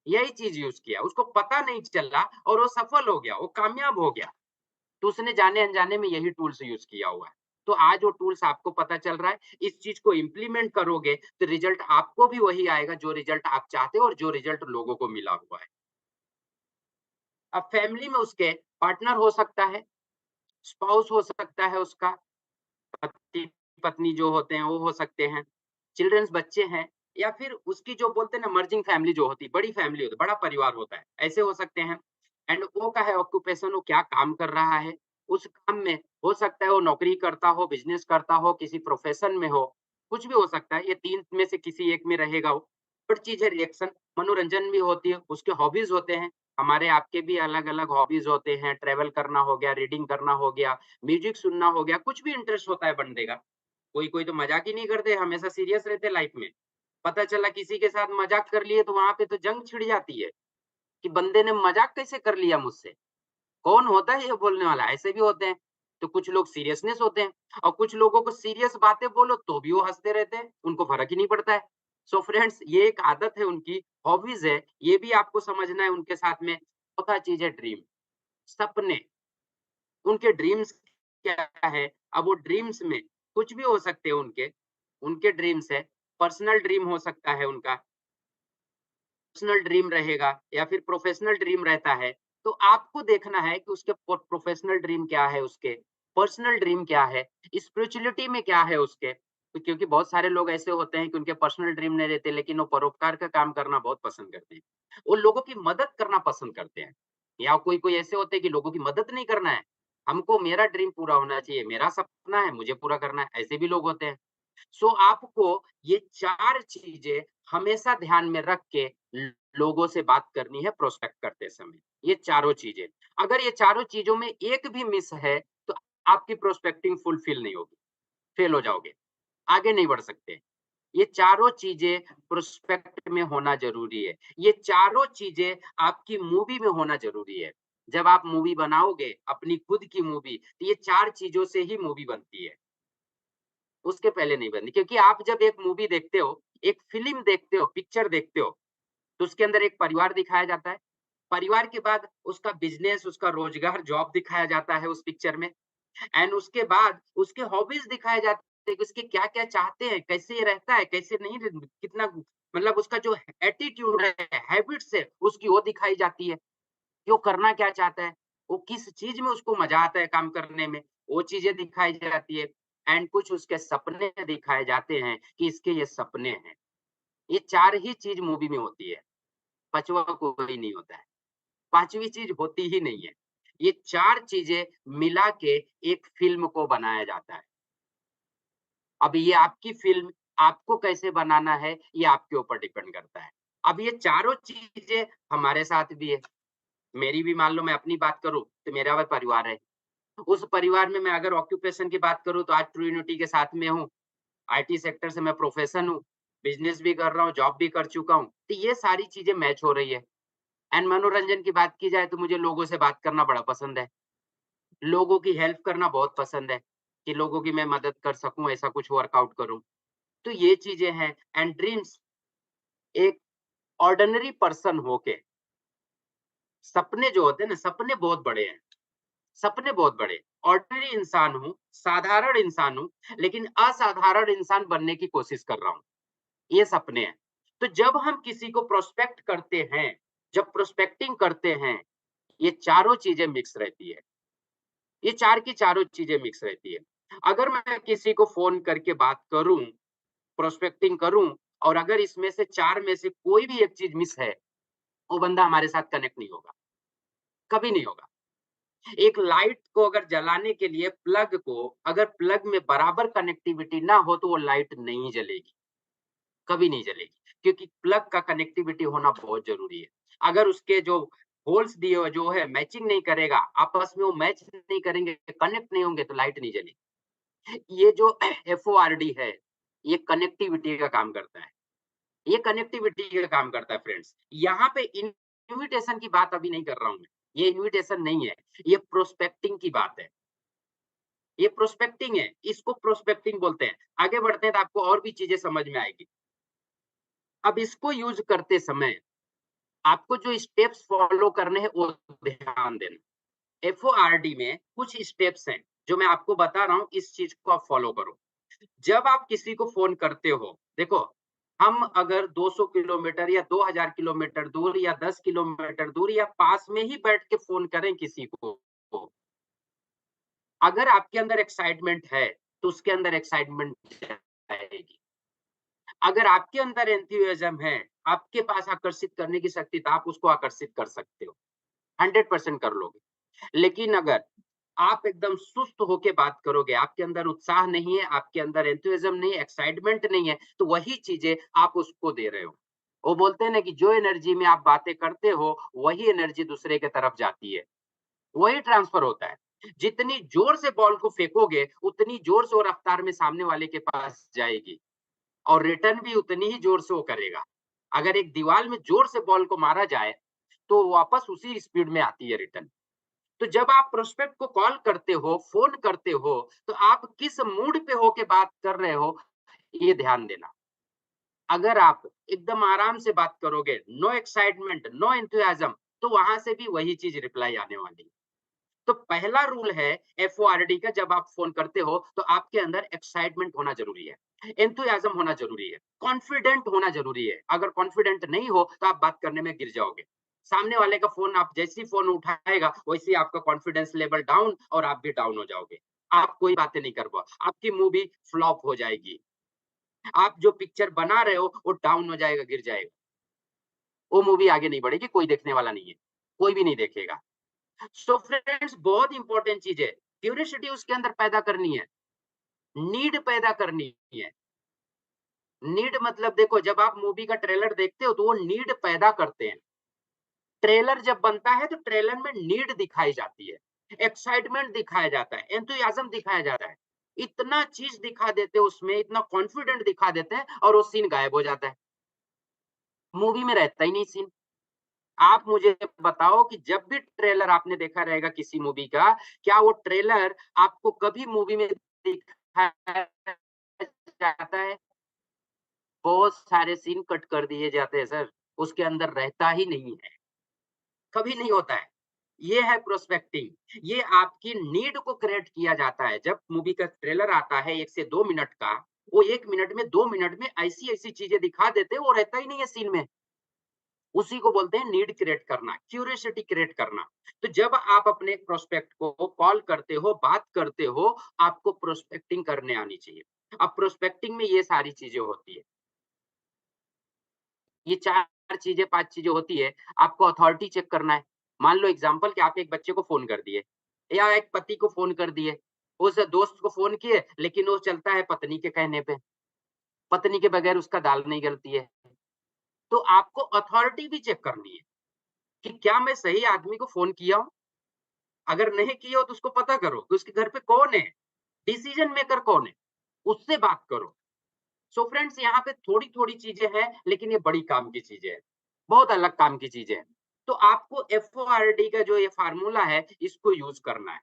यही चीज़ यूज़ किया, उसको पता नहीं चला और वो सफल हो गया, वो कामयाब हो गया, तो उसने जाने-अनजाने में यही टूल्स यूज़ किया हुआ है। तो आज वो टूल्स आपको पता चल रहा है, इस चीज़ को इम्प्लीमेंट करोगे, तो रिज़ल्ट आपको भी वही आएगा जो रिज़ल्ट आप चाहते हो और जो रिज़ल्ट लोगों को मिला हुआ है। अब फैमिली में उसके पार्टनर हो सकता है, स्पाउस हो सकता है उसका, पति-पत्नी जो होते हैं वो हो सकते हैं, चिल्ड्रन्स बच्चे हैं या फिर उसकी जो बोलते हैं ना मर्जिंग फैमिली जो होती है, बड़ी फैमिली होती है, बड़ा परिवार होता है, ऐसे हो सकते हैं। एंड वो का है ऑक्यूपेशन वो क्या काम कर रहा है, उस काम में हो सकता है वो नौकरी करता हो, बिज़नेस करता हो, किसी प्रोफ़ेशन में हो, कुछ भी हो सकता है, ये 3 में से किसी एक में रहेगा वो। बट चीज़ है रिएक्शन, मनोरंजन भी होती है, उसके हॉबीज़ होते हैं, हमारे आपके भी अलग-अलग हॉबीज़ होते हैं, ट्रैवल करना हो गया, रीडिंग करना हो गया, म्यूज़िक सुनना हो गया, कुछ भी इंटरेस्ट होता है बंदे का। कोई-कोई तो मज़ाक ही नहीं करते, हमेशा सीरियस रहते लाइफ़ में। पता चला किसी के साथ मज़ाक कर लिए तो वहाँ पे तो जंग छिड़ जाती है, कि बंदे ने मज़ाक कैसे कर लिया मुझसे? कौन होता है ये बोलने वाला? ऐसे भी होते हैं। तो कुछ लोग सीरियसनेस होते हैं और कुछ लोगों को सीरियस बातें बोलो तो भी वो हँसते रहते हैं, उनको फ़र्क ही नहीं पड़ता है। सो फ्रेंड्स ये एक आदत है उनकी, हॉबीज़ है, ये भी आपको समझना है उनके साथ में। चौथा चीज़ है ड्रीम, सपने। उनके ड्रीम्स क्या है? अब वो ड्रीम्स में कुछ भी हो सकते हैं उनके, उनके ड्रीम्स है, पर्सनल ड्रीम हो सकता है उनका, पर्सनल ड्रीम रहेगा या फिर प्रोफेशनल ड्रीम रहता है, तो आपको देखना है कि उसके प्रोफेशनल ड्रीम क्या है उसके, पर्सनल ड्रीम क्या है, स्पिरिचुअलिटी में क्या है उसके। तो क्योंकि बहुत सारे लोग ऐसे होते हैं कि उनके पर्सनल ड्रीम नहीं रहते, लेकिन वो परोपकार का काम करना बहुत पसंद करते हैं। वो लोगों की मदद करना पसंद करते हैं या कोई-कोई ऐसे होते हैं कि लोगों की मदद नहीं करना है, हमको मेरा ड्रीम पूरा होना चाहिए, मेरा सपना है, मुझे पूरा करना है, ऐसे भी लोग होते हैं। सो आपको ये 4 चीज़ें हमेशा ध्यान में रख के लोगों से बात करनी है प्रोस्पेक्ट करते समय। ये चारों चीज़ें। अगर ये चारों चीज़ों में एक भी मिस है, तो आपकी प्रोस्पेक्टिंग फुलफिल नहीं होगी, फेल हो जाओगे, आगे नहीं बढ़ सकते। ये चारों चीज़ें प्रोस्पेक्ट में होना ज़रूरी है। ये चारों चीज़ें आपकी मूवी में होना ज़रूरी है। जब आप मूवी बनाओगे, अपनी खुद की मूवी, तो ये 4 चीज़ों से ही मूवी बनती है। उसके पहले नहीं बनती क्योंकि आप जब एक मूवी देखते हो, एक फ़िल्म देखते हो, पिक्चर देखते हो, तो उसके अंदर एक परिवार दिखाया जाता है। परिवार के बाद उसका बिज़नेस, उसका रोज़गार, जॉब दिखाया जाता है उस पिक्चर में एंड उसके बाद उसके हॉबीज़ दिखाए जाते हैं कि उसके क्या-क्या चाहते हैं, कैसे ये रहता है, कैसे नहीं र कितना मतलब उसका जो एटीट्यूड है, हैबिट्स है, उसकी वो दिखाई जाती है। कि वो करना क्या चाहता है, वो किस चीज़ में उसको मज़ा आता है काम करने में, वो चीज़ें दिखाई जाती है एंड कुछ उसके सपने दिखाए जाते हैं कि इसके ये सपने हैं। ये 4 ही चीज़ मूवी में होती है, 5वां कोई नहीं होता है, 5वीं चीज़ होती ही नहीं है। ये 4 चीज़ें मिला के एक फ़िल्म को बनाया जाता है। अब ये आपकी फ़िल्म आपको कैसे बनाना है, ये आपके ऊपर डिपेंड करता है। अब ये चारों चीज़ें हमारे साथ भी है, मेरी भी मान लो मैं अपनी बात करूँ, तो मेरा भी परिवार है। उस परिवार में मैं अगर ऑक्यूपेशन की बात करूँ तो आज ट्रू यूनिटी के साथ में हूँ। आईटी सेक्टर से मैं प्रोफेशन हूँ, बिज़नेस भी कर रहा हूँ, जॉब भी कर चुका हूँ। तो ये सारी चीज़ें मैच हो रही है। एंड मनोरंजन की बात की जाए तो मुझे लोगों से बात करना बड़ा पसंद है। लोगों की हेल्प करना बहुत पसंद है, कि लोगों की मैं मदद कर सकूँ, ऐसा कुछ वर्कआउट करूँ। तो ये चीज़ें हैं एंड ड्रीम्स एक ऑर्डिनरी पर्सन होके सपने जो होते हैं ना, सपने बहुत बड़े हैं। सपने बहुत बड़े। ऑर्डिनरी इंसान हूँ, साधारण इंसान हूँ, लेकिन असाधारण इंसान बनने की कोशिश कर रहा हूँ। ये सपने हैं। तो जब हम किसी को प्रोस्पेक्ट करते हैं, जब प्रोस्पेक्टिंग करते हैं, ये चारों चीज़ें मिक्स रहती है। ये 4 की चारों चीज़ें मिक्स रहती है। अगर मैं किसी को फ़ोन करके बात करूँ, प्रोस्पेक्टिंग करूँ और अगर इसमें से 4 में से कोई भी एक चीज़ मिस है, वो बंदा हमारे साथ कनेक्ट नहीं होगा, कभी नहीं होगा। एक लाइट को अगर जलाने के लिए प्लग को अगर प्लग में बराबर कनेक्टिविटी ना हो तो वो लाइट नहीं जलेगी, कभी नहीं जलेगी क्योंकि प्लग का कनेक्टिविटी होना बहुत ज़रूरी है। अगर उसके जो होल्स दिए हुए जो है मैचिंग नहीं करेगा, आपस में वो मैच नहीं करेंगे, कनेक्ट नहीं होंगे तो लाइट नहीं जलेगी। ये जो एफओआरडी है, ये कनेक्टिविटी का काम करता है। ये कनेक्टिविटी का काम करता है फ्रेंड्स। यहाँ पे इन्विटेशन की बात अभी नहीं कर रहा हूँ मैं। ये इन्विटेशन नहीं है, ये प्रोस्पेक्टिंग की बात है। ये प्रोस्पेक्टिंग है, इसको प्रोस्पेक्टिंग बोलते हैं। आगे बढ़ते हैं तो आपको और भी चीज़ें समझ में आएगी। अब इसको यूज़ करते समय आपको जो स्टेप्स फॉलो करने हैं वो ध्यान देना। एफओआरडी में कुछ स्टेप्स हैं। जो मैं आपको बता रहा हूँ इस चीज़ को आप फ़ॉलो करो। जब आप किसी को फ़ोन करते हो, देखो हम अगर 200 किलोमीटर या 2000 किलोमीटर दूर या 10 किलोमीटर दूर या पास में ही बैठ के फ़ोन करें किसी को, अगर आपके अंदर एक्साइटमेंट है, तो उसके अंदर एक्साइटमेंट आएगी। अगर आपके अंदर एंथुसियाज़्म है, आपके पास आकर्षित करने की शक्ति, तो आप उसको आकर्षित कर सकते हो, 100% कर लोगे। लेकिन अगर आप एकदम सुस्त होके बात करोगे, आपके अंदर उत्साह नहीं है, आपके अंदर एंथुसियाज़्म नहीं है, एक्साइटमेंट नहीं है, तो वही चीज़ें आप उसको दे रहे हो। वो बोलते हैं ना कि जो एनर्जी में आप बातें करते हो, वही एनर्जी दूसरे के तरफ जाती है, वही ट्रांसफर होता है। जितनी ज़ोर से बॉल को फेंकोगे, उतनी ज़ोर से और रफ्तार में सामने वाले के पास जाएगी और रिटर्न भी उतनी ही ज़ोर से वो करेगा। अगर एक दीवार में ज़ोर से बॉल को मारा जाए, तो वापस उसी स्पीड में आती है रिटर्न। तो जब आप प्रोस्पेक्ट को कॉल करते हो, फ़ोन करते हो, तो आप किस मूड पे होके बात कर रहे हो, ये ध्यान देना। अगर आप एकदम आराम से बात करोगे, नो एक्साइटमेंट, नो एंथुसियाज़्म, तो वहाँ से भी वही चीज़ रिप्लाई आने वाली है। तो पहला रूल है एफओआरडी का, जब आप फ़ोन करते हो, तो आपके अंदर एक्साइटमेंट होना ज़रूरी है, एंथुसियाज़्म होना ज़रूरी है, कॉन्फिडेंट होना ज़रूरी है। अगर कॉन्फिडेंट नहीं हो, तो आप बात करने में गिर जाओगे। सामने वाले का फ़ोन आप जैसे ही फ़ोन उठाएगा, वैसे ही आपका कॉन्फिडेंस लेवल डाउन और आप भी डाउन हो जाओगे। आप कोई बातें नहीं कर पाओ, आपकी मूवी फ्लॉप हो जाएगी। आप जो पिक्चर बना रहे हो, वो डाउन हो जाएगा, गिर जाएगा। वो मूवी आगे नहीं बढ़ेगी, कोई देखने वाला नहीं है, कोई भी नहीं देखेगा। सो फ्रेंड्स, बहुत इंपॉर्टेंट चीज़ है, क्यूरियोसिटी उसके अंदर पैदा करनी है, नीड पैदा करनी है। नीड मतलब देखो, जब आप मूवी का ट्रेलर देखते हो, तो वो नीड पैदा करते हैं। ट्रेलर जब बनता है, तो ट्रेलर में नीड दिखाई जाती है, एक्साइटमेंट दिखाया जाता है, एंथुसियाज़्म दिखाया जाता है। इतना चीज़ दिखा देते हैं उसमें, इतना कॉन्फिडेंट दिखा देते हैं और वो सीन गायब हो जाता है। मूवी में रहता ही नहीं सीन। आप मुझे बताओ कि जब भी ट्रेलर आपने देखा रहेगा किसी मूवी का, क्या वो ट्रेलर आपको कभी मूवी में दिखाया जाता है? बहुत सारे सीन कट कर दिए जाते हैं सर, उसके अंदर रहता ही नहीं है, कभी नहीं होता है। ये है प्रोस्पेक्टिंग, ये आपकी नीड को क्रिएट किया जाता है। जब मूवी का ट्रेलर आता है 1 से 2 मिनट का, वो 1 मिनट में, 2 मिनट में ऐसी-ऐसी चीज़ें दिखा देते हैं, वो रहता ही नहीं है सीन में। उसी को बोलते हैं नीड क्रिएट करना, क्यूरियोसिटी क्रिएट करना। तो जब आप अपने प्रोस्पेक्ट को कॉल करते हो, बात करते हो, आपको प्रोस्पेक्टिंग करने आनी चाहिए। अब प्रोस्पेक्टिंग में ये सारी चीज़ें होती है। ये 4 चीज़ें, 5 चीज़ें होती है। आपको अथॉरिटी चेक करना है। मान लो एग्ज़ाम्पल कि आप एक बच्चे को फ़ोन कर दिए या एक पति को फ़ोन कर दिए। उस दोस्त को फ़ोन किए, लेकिन वो चलता है पत्नी के कहने पे। पत्नी के बगैर उसका दाल नहीं गलती है। तो आपको अथॉरिटी भी चेक करनी है कि क्या मैं सही आदमी को फ़ोन किया हूँ? अगर नहीं किए हो तो उसको पता करो कि उसके घर पे कौन है, डिसीजन मेकर कौन है, उससे बात करो। सो फ्रेंड्स, यहाँ पे थोड़ी-थोड़ी चीज़ें हैं, लेकिन ये बड़ी काम की चीज़ें हैं, बहुत अलग काम की चीज़ें हैं। तो आपको एफओआरडी का जो ये फ़ॉर्मूला है, इसको यूज़ करना है,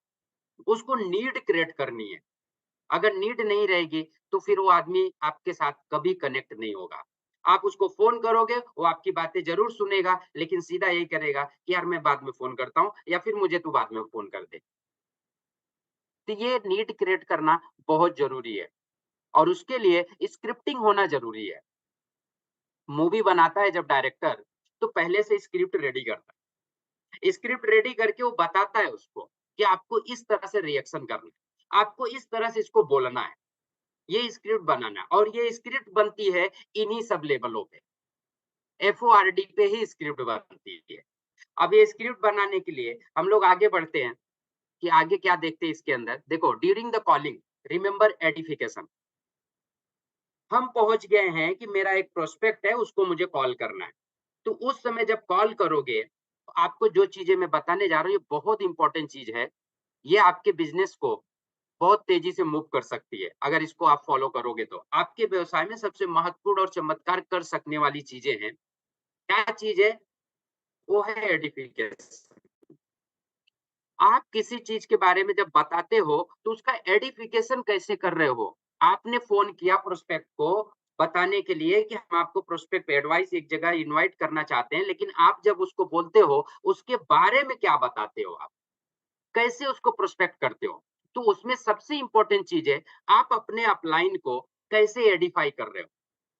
उसको नीड क्रिएट करनी है। अगर नीड नहीं रहेगी, तो फिर वो आदमी आपके साथ कभी कनेक्ट नहीं होगा। आप उसको फ़ोन करोगे, वो आपकी बातें ज़रूर सुनेगा, लेकिन सीधा यही करेगा कि यार मैं बाद में फ़ोन करता हूँ या फिर मुझे तू बाद में फ़ोन कर दे। तो ये नीड क्रिएट करना बहुत ज़रूरी है और उसके लिए स्क्रिप्टिंग होना ज़रूरी है। मूवी बनाता है जब डायरेक्टर, तो पहले से स्क्रिप्ट रेडी करता है। स्क्रिप्ट रेडी करके वो बताता है उसको कि आपको इस तरह से रिएक्शन करना है, आपको इस तरह से इसको बोलना है, ये स्क्रिप्ट बनाना है और ये स्क्रिप्ट बनती है इन्हीं सब लेवलों पे। एफओआरडी पे ही स्क्रिप्ट बनती है। अब ये स्क्रिप्ट बनाने के लिए हम लोग आगे बढ़ते हैं कि आगे क्या देखते हैं इसके अंदर। देखो, during the calling remember edification. हम पहुँच गए हैं कि मेरा एक प्रोस्पेक्ट है, उसको मुझे कॉल करना है। तो उस समय जब कॉल करोगे, तो आपको जो चीज़ें मैं बताने जा रहा हूँ, ये बहुत इम्पोर्टेंट चीज़ है। ये आपके बिज़नेस को बहुत तेज़ी से मूव कर सकती है, अगर इसको आप फ़ॉलो करोगे तो। आपके व्यवसाय में सबसे महत्वपूर्ण और चमत्कार कर सकने वाली चीज़ें हैं। क्या चीज़ है? वो है एडिफिकेशन। आप किसी चीज़ के बारे में जब बताते हो, तो उसका एडिफिकेशन कैसे कर रहे हो? आपने फ़ोन किया प्रोस्पेक्ट को बताने के लिए कि हम आपको प्रोस्पेक्ट पे एडवाइस एक जगह इनवाइट करना चाहते हैं, लेकिन आप जब उसको बोलते हो, उसके बारे में क्या बताते हो आप? कैसे उसको प्रोस्पेक्ट करते हो? तो उसमें सबसे इम्पोर्टेंट चीज़ है, आप अपने अपलाइन को कैसे एडिफाई कर रहे हो?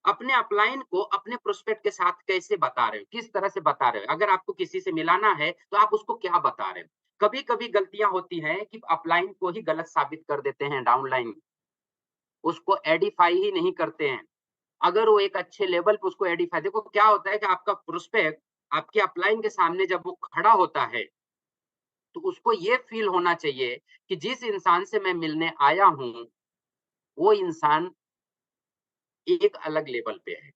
अपने अपलाइन को अपने प्रोस्पेक्ट के साथ कैसे बता रहे हो? किस तरह से बता रहे हो? अगर आपको किसी से मिलाना है, तो आप उसको क्या बता रहे हो? कभी-कभी गलतियाँ होती हैं कि अपलाइन को ही गलत साबित कर देते हैं डाउनलाइन, उसको एडिफाई ही नहीं करते हैं। अगर वो एक अच्छे लेवल पे उसको एडिफाई देखो क्या होता है कि आपका प्रोस्पेक्ट आपके अपलाइन के सामने जब वो खड़ा होता है, तो उसको ये फ़ील होना चाहिए कि जिस इंसान से मैं मिलने आया हूँ, वो इंसान एक अलग लेवल पे है।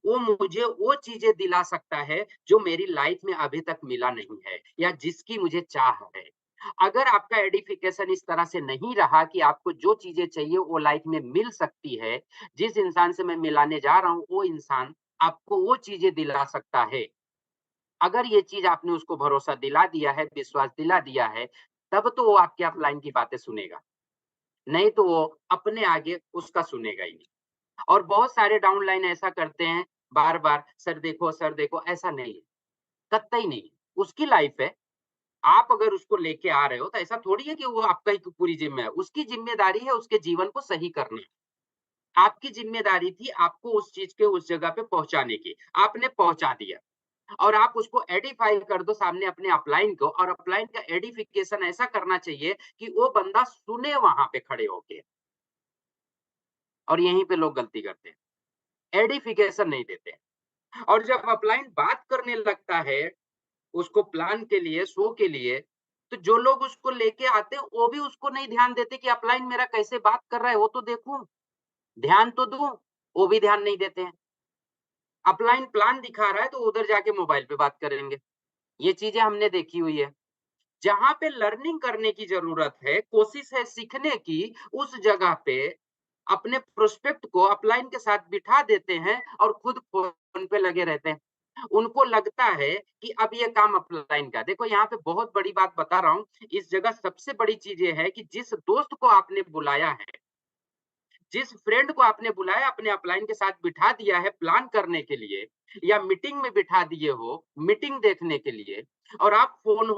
वो मुझे वो चीज़ें दिला सकता है, जो मेरी लाइफ़ में अभी तक मिला नहीं है या जिसकी मुझे चाह है। अगर आपका एडिफिकेशन इस तरह से नहीं रहा कि आपको जो चीज़ें चाहिए वो लाइफ़ में मिल सकती है, जिस इंसान से मैं मिलाने जा रहा हूँ, वो इंसान आपको वो चीज़ें दिला सकता है। अगर ये चीज़ आपने उसको भरोसा दिला दिया है, विश्वास दिला दिया है, तब तो वो आपके ऑफलाइन की बातें सुनेगा। नहीं तो वो अपने आगे उसका सुनेगा ही नहीं। और बहुत सारे डाउनलाइन ऐसा करते हैं बार-बार, सर देखो, ऐसा नहीं है, कतई नहीं। उसकी लाइफ़ है, आप अगर उसको लेके आ रहे हो तो ऐसा थोड़ी है कि वो आपका ही पूरी ज़िम्मा है। उसकी ज़िम्मेदारी है उसके जीवन को सही करना। आपकी ज़िम्मेदारी थी आपको उस चीज़ के उस जगह पे पहुँचाने की, आपने पहुँचा दिया। और आप उसको एडिफाई कर दो सामने अपने अपलाइन को और अपलाइन का एडिफिकेशन ऐसा करना चाहिए कि वो बंदा सुने वहाँ पे खड़े होके और यहीं पे लोग गलती करते हैं। एडिफिकेशन नहीं देते हैं। और जब अपलाइन बात करने लगता है, उसको प्लान के लिए, शो के लिए, तो जो लोग उसको लेके आते हैं, वो भी उसको नहीं ध्यान देते कि अपलाइन मेरा कैसे बात कर रहा है, वो तो देखूँ, ध्यान तो दूँ, वो भी ध्यान नहीं देते हैं। अपलाइन प्लान दिखा रहा है, तो उधर जाके मोबाइल पे बात करेंगे। ये चीज़ें हमने देखी हुई है। जहाँ पे लर्निंग करने की ज़रूरत है, कोशिश है सीखने की, उस जगह पे अपने प्रोस्पेक्ट को अपलाइन के साथ बिठा देते हैं और खुद फ़ोन पे लगे रहते हैं। उनको लगता है कि अब ये काम अपलाइन का है। देखो यहाँ पे बहुत बड़ी बात बता रहा हूँ, इस जगह सबसे बड़ी चीज़ ये है कि जिस दोस्त को आपने बुलाया है, जिस फ्रेंड को आपने बुलाया अपने अपलाइन के साथ बिठा दिया है प्लान करने के लिए या मीटिंग में बिठा दिए हो, मीटिंग देखने के लिए और आप फ़ोन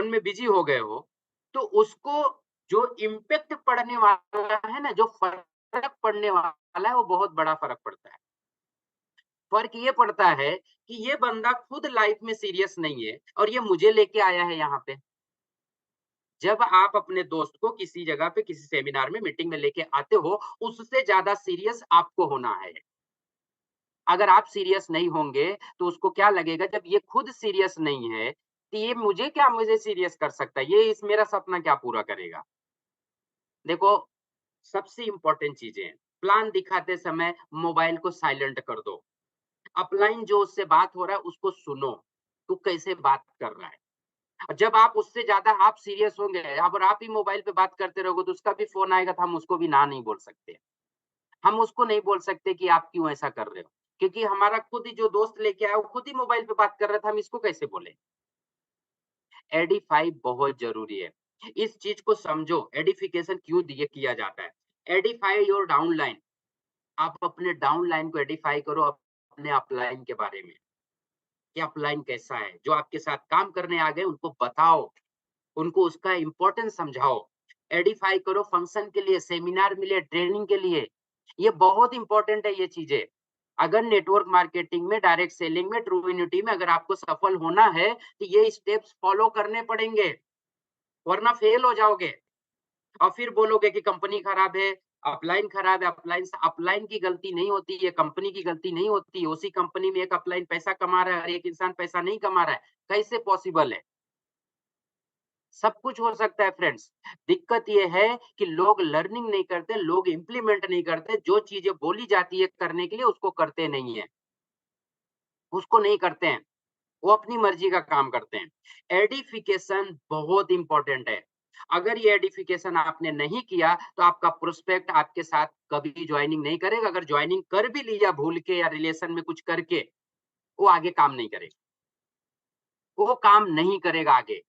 में बिज़ी हो गए हो, तो उसको जो इम्पैक्ट पड़ने वाला है ना, जो फ़र्क पड़ने वाला है, वो बहुत बड़ा फ़र्क पड़ता है। फ़र्क ये पड़ता है कि ये बंदा खुद लाइफ़ में सीरियस नहीं है और ये मुझे लेके आया है यहाँ पे। जब आप अपने दोस्त को किसी जगह पे, किसी सेमिनार में, मीटिंग में लेके आते हो, उससे ज़्यादा सीरियस आपको होना है। अगर आप सीरियस नहीं होंगे, तो उसको क्या लगेगा जब ये खुद सीरियस नहीं है, तो ये मुझे सीरियस कर सकता है, ये इस मेरा सपना क्या पूरा करेगा? देखो, सबसे इम्पोर्टेंट चीज़ें हैं, प्लान दिखाते समय मोबाइल को साइलेंट कर दो। अपलाइन जो उससे बात हो रहा है उसको सुनो, तू कैसे बात कर रहा है? जब आप उससे ज़्यादा आप सीरियस होंगे, अगर आप ही मोबाइल पे बात करते रहोगे तो उसका भी फ़ोन आएगा तो हम उसको भी ना नहीं बोल सकते। हम उसको नहीं बोल सकते कि आप क्यों ऐसा कर रहे हो? क्योंकि हमारा खुद ही जो दोस्त लेके आया वो खुद ही मोबाइल पे बात कर रहा था, हम इसको कैसे बोलें? एडिफाई बहुत ज़रूरी है। इस चीज़ को समझो, एडिफिकेशन क्यों दिए किया जाता है? एडिफाई योर डाउनलाइन, आप अपने डाउनलाइन को एडिफाई करो अपने अपलाइन के बारे में, कि अपलाइन कैसा है? जो आपके साथ काम करने आ गए उनको बताओ, उनको उसका इम्पोर्टेंस समझाओ। एडिफाई करो फंक्शन के लिए, सेमिनार मिले, ट्रेनिंग के लिए। ये बहुत इम्पोर्टेंट है ये चीज़ें। अगर नेटवर्क मार्केटिंग में, डायरेक्ट सेलिंग में, ट्रू इम्यूनिटी में अगर आपको सफल होना है, तो ये स्टेप्स फॉलो करने पड़ेंगे, वरना फेल हो जाओगे। और फिर बोलोगे कि कंपनी खराब है, अपलाइन खराब है, अपलाइन की गलती नहीं होती, ये कंपनी की गलती नहीं होती। उसी कंपनी में एक अपलाइन पैसा कमा रहा है और एक इंसान पैसा नहीं कमा रहा है। कैसे पॉसिबल है? सब कुछ हो सकता है फ्रेंड्स। दिक्कत ये है कि लोग लर्निंग नहीं करते, लोग इम्प्लीमेंट नहीं करते, जो चीज़ें बोली जाती है करने के लिए उसको करते नहीं हैं, उसको नहीं करते हैं। वो अपनी मर्ज़ी का काम करते हैं। एडिफिकेशन बहुत इम्पोर्टेंट है। अगर ये एडिफिकेशन आपने नहीं किया, तो आपका प्रोस्पेक्ट आपके साथ कभी जॉइनिंग नहीं करेगा। अगर जॉइनिंग कर भी लिया भूल के या रिलेशन में कुछ करके, वो आगे काम नहीं करेगा। वो काम नहीं करेगा आगे।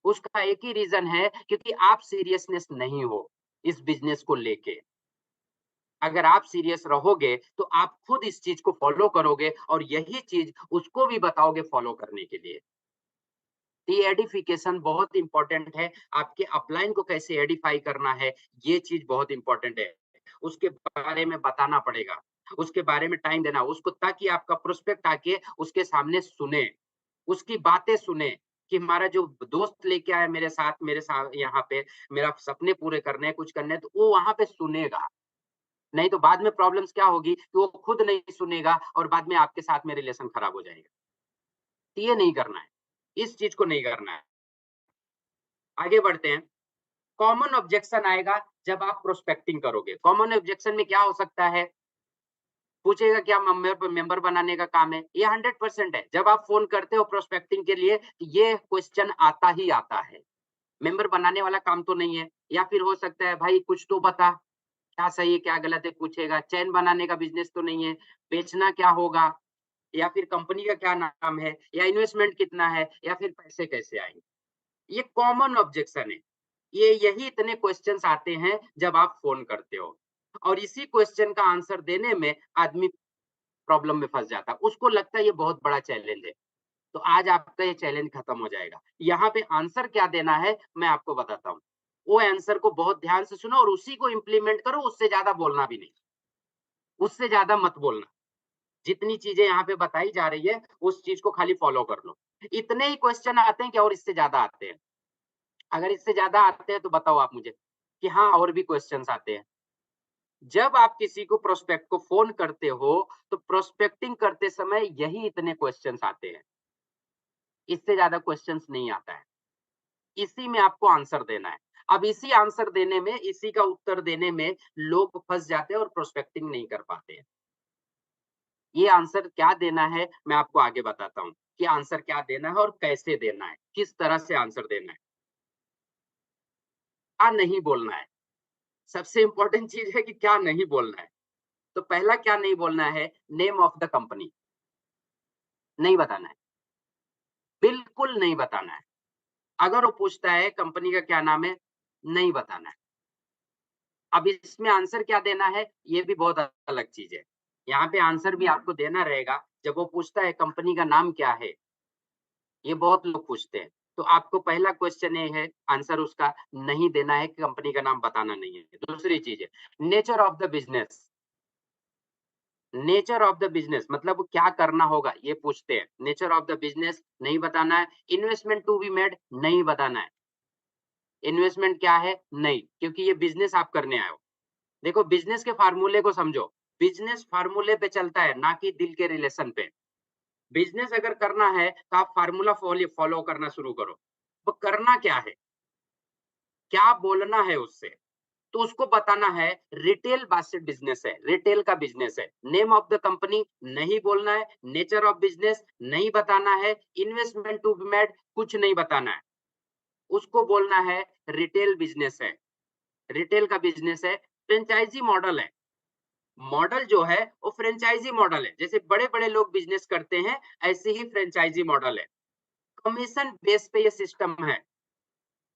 उसका एक ही रीज़न है क्योंकि आप सीरियसनेस नहीं हो इस बिज़नेस को लेके। अगर आप सीरियस रहोगे, तो आप खुद इस चीज़ को फ़ॉलो करोगे और यही चीज़ उसको भी बताओगे फ़ॉलो करने के लिए। तो ये एडिफिकेशन बहुत इंपॉर्टेंट है। आपके अपलाइन को कैसे एडिफाई करना है, ये चीज़ बहुत इंपॉर्टेंट है। उसके बारे में बताना पड़ेगा, उसके बारे में टाइम देना उसको, ताकि आपका प्रोस्पेक्ट आके उसके सामने सुने, उसकी बातें सुने कि हमारा जो दोस्त लेके आया मेरे साथ यहाँ पे मेरा सपने पूरे करने हैं, कुछ करने हैं, तो वो वहाँ पे सुनेगा। नहीं तो बाद में प्रॉब्लम्स क्या होगी कि वो खुद नहीं सुनेगा और बाद में आपके साथ में रिलेशन खराब हो जाएगा। तो ये नहीं करना है, इस चीज़ को नहीं करना है। आगे बढ़ते हैं। कॉमन ऑब्जेक्शन आएगा जब आप प्रोस्पेक्टिंग करोगे। कॉमन ऑब्जेक्शन में क्या हो सकता है? पूछेगा क्या मेंबर बनाने का काम है? ये 100% है। जब आप फ़ोन करते हो प्रोस्पेक्टिंग के लिए, ये क्वेश्चन आता ही आता है। मेंबर बनाने वाला काम तो नहीं है, या फिर हो सकता है भाई कुछ तो बता, क्या सही है, क्या गलत है पूछेगा। चेन बनाने का बिज़नेस तो नहीं है, बेचना क्या होगा? या फिर कंपनी का क्या नाम है? या इन्वेस्टमेंट कितना है? या फिर पैसे कैसे आएँगे? ये कॉमन ऑब्जेक्शन है। ये यही इतने क्वेश्चन्स आते हैं जब आप फ़ोन करते हो, और इसी क्वेश्चन का आंसर देने में आदमी प्रॉब्लम में फँस जाता है। उसको लगता है ये बहुत बड़ा चैलेंज है। तो आज आपका ये चैलेंज खत्म हो जाएगा। यहाँ पे आंसर क्या देना है मैं आपको बताता हूँ। वो आंसर को बहुत ध्यान से सुनो और उसी को इम्प्लीमेंट करो, उससे ज़्यादा बोलना भी नहीं। उससे ज़्यादा मत बोलना। जितनी चीज़ें यहाँ पे बताई जा रही है, उस चीज़ को खाली फ़ॉलो कर लो। इतने ही क्वेश्चन आते हैं कि और इससे ज़्यादा आते हैं? अगर इससे ज़्यादा आते हैं तो बताओ आप मुझे, कि हाँ और भी क्वेश्चन्स आते हैं। जब आप किसी को प्रोस्पेक्ट को फ़ोन करते हो, तो प्रोस्पेक्टिंग करते समय यही इतने क्वेश्चन्स आते हैं। इससे ज़्यादा क्वेश्चन्स नहीं आता है। इसी में आपको आंसर देना है। अब इसी आंसर देने में, इसी का उत्तर देने में लोग फँस जाते हैं और प्रोस्पेक्टिंग नहीं कर पाते हैं। ये आंसर क्या देना है, मैं आपको आगे बताता हूँ, कि आंसर क्या देना है और कैसे देना है, किस तरह से आंसर देना है। क्या नहीं बोलना है, सबसे इम्पोर्टेंट चीज़ है कि क्या नहीं बोलना है। तो पहला क्या नहीं बोलना है, नेम ऑफ द कंपनी नहीं बताना है, बिल्कुल नहीं बताना है। अगर वो पूछता है कंपनी का क्या नाम है, नहीं बताना है। अब इसमें आंसर क्या देना है, ये भी बहुत अलग चीज़ है। यहाँ पे आंसर भी आपको देना रहेगा, जब वो पूछता है कंपनी का नाम क्या है, ये बहुत लोग पूछते हैं। तो आपको पहला क्वेश्चन ये है, आंसर उसका नहीं देना है कि कंपनी का नाम बताना नहीं है। दूसरी चीज़ है, nature of the business. Nature of the business मतलब क्या करना होगा, ये पूछते हैं। नेचर ऑफ द बिज़नेस नहीं बताना है। इन्वेस्टमेंट टू बी मेड नहीं बताना है। इन्वेस्टमेंट क्या है? नहीं, क्योंकि ये बिज़नेस आप करने आए हो। देखो बिज़नेस के फ़ॉर्मूले को समझो। बिज़नेस फ़ॉर्मूले पे चलता है, ना कि दिल के रिलेशन पे। बिज़नेस अगर करना है, तो आप फ़ॉर्मूला फ़ॉलो करना शुरू करो। तो करना क्या है? क्या बोलना है उससे? तो उसको बताना है रिटेल बेस्ड बिज़नेस है, रिटेल का बिज़नेस है। नेम ऑफ द कंपनी नहीं बोलना है, नेचर ऑफ बिज़नेस नहीं बताना है, इन्वेस्टमेंट टू बी मेड कुछ नहीं बताना है। उसको बोलना है रिटेल बिज़नेस है, रिटेल का बिज़नेस है, फ्रेंचाइज़ी मॉडल है। मॉडल जो है वो फ्रेंचाइज़ी मॉडल है। जैसे बड़े-बड़े लोग बिज़नेस करते हैं, ऐसे ही फ्रेंचाइज़ी मॉडल है। कमीशन बेस पे ये सिस्टम है।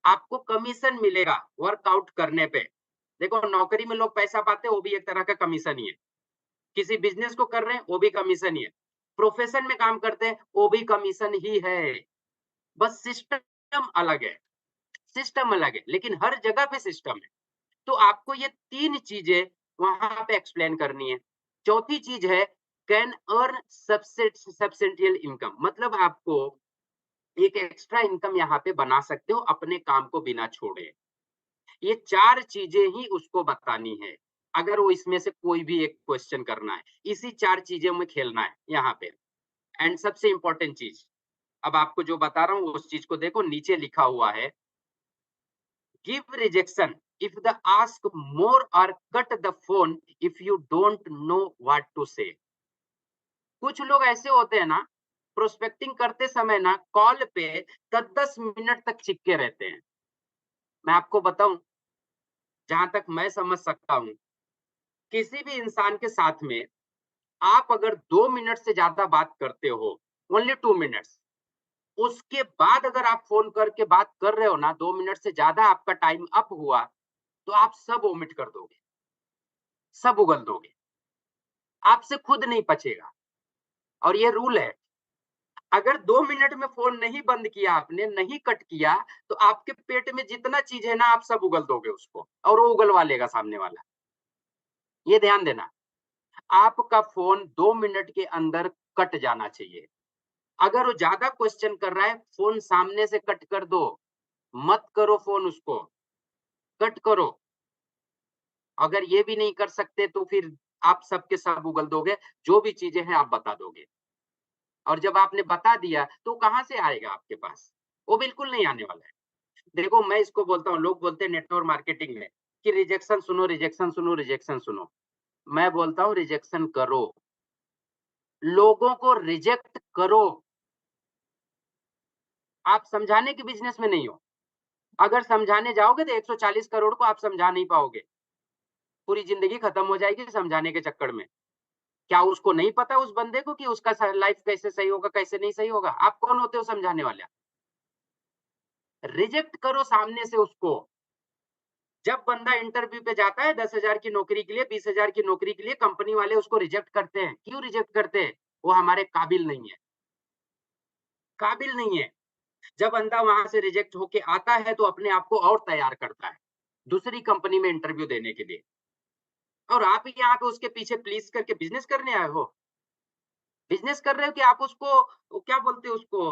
आपको कमीशन मिलेगा वर्कआउट करने पे। देखो नौकरी में लोग पैसा पाते हैं, वो भी एक तरह का कमीशन ही है। किसी बिज़नेस को कर रहे हैं, वो भी कमीशन ही है। प्रोफ़ेशन में काम करते हैं, वो भी कमीशन ही है। बस सिस्टम अलग है, सिस्टम अलग है, लेकिन हर जगह पे सिस्टम है। तो आपको ये 3 चीज़ें वहाँ पे एक्सप्लेन करनी है। चौथी चीज़ है कैन अर्न सब्स्टेंशियल इनकम, मतलब आपको एक एक्स्ट्रा इनकम यहाँ पे बना सकते हो अपने काम को बिना छोड़े। ये 4 चीज़ें ही उसको बतानी है। अगर वो इसमें से कोई भी एक क्वेश्चन करना है, इसी 4 चीज़ों में खेलना है यहाँ पे। एंड सबसे इम्पोर्टेंट चीज़, अब आपको जो बता रहा हूँ उस चीज़ को देखो, नीचे लिखा हुआ है, give rejection if the ask more or cut the phone if you don't know what to say। कुछ लोग ऐसे होते हैं ना, प्रोस्पेक्टिंग करते समय ना कॉल पे 10-10 मिनट तक चिपके रहते हैं। मैं आपको बताऊँ, जहाँ तक मैं समझ सकता हूँ, किसी भी इंसान के साथ में आप अगर 2 मिनट से ज़्यादा बात करते हो, ओनली 2 मिनट्स, उसके बाद अगर आप फ़ोन करके बात कर रहे हो ना, 2 मिनट से ज़्यादा आपका टाइम अप हुआ, तो आप सब ओमिट कर दोगे, सब उगल दोगे। आपसे खुद नहीं पचेगा, और ये रूल है। अगर 2 मिनट में फ़ोन नहीं बंद किया आपने, नहीं कट किया, तो आपके पेट में जितना चीज़ है ना, आप सब उगल दोगे उसको और वो उगलवा लेगा सामने वाला। ये ध्यान देना। आपका फ़ोन 2 मिनट के अंदर कट जाना चाहिए। अगर वो ज़्यादा क्वेश्चन कर रहा है, फ़ोन सामने से कट कर दो। मत करो फ़ोन उसको, कट करो। अगर ये भी नहीं कर सकते तो फिर आप सब के सब उगल दोगे, जो भी चीज़ें हैं आप बता दोगे। और जब आपने बता दिया, तो कहाँ से आएगा आपके पास? वो बिल्कुल नहीं आने वाला है। देखो मैं इसको बोलता हूँ, लोग बोलते हैं नेटवर्क मार्केटिंग में कि रिजेक्शन सुनो, रिजेक्शन सुनो, रिजेक्शन सुनो। मैं बोलता हूँ रिजेक्शन करो। लोगों को रिजेक्ट करो। आप समझाने के बिज़नेस में नहीं हो। अगर समझाने जाओगे तो 140 करोड़ को आप समझा नहीं पाओगे। पूरी ज़िंदगी खत्म हो जाएगी समझाने के चक्कर में। क्या उसको नहीं पता उस बंदे को कि उसका लाइफ़ कैसे सही होगा, कैसे नहीं सही होगा? आप कौन होते हो समझाने वाले? रिजेक्ट करो सामने से उसको। जब बंदा इंटरव्यू पे जाता है 10,000 की नौकरी के लिए, 20,000 की नौकरी के लिए कंपनी वाले उसको रिजेक्ट करते हैं। क्यों रिजेक्ट करते हैं? वो हमारे काबिल नहीं है, काबिल नहीं है। जब बंदा वहाँ से रिजेक्ट होके आता है तो अपने आप को और तैयार करता है, दूसरी कंपनी में इंटरव्यू देने के लिए। और आप यहाँ पे उसके पीछे प्लीज़ करके बिज़नेस करने आए हो? बिज़नेस कर रहे हो कि आप उसको वो क्या बोलते हैं उसको?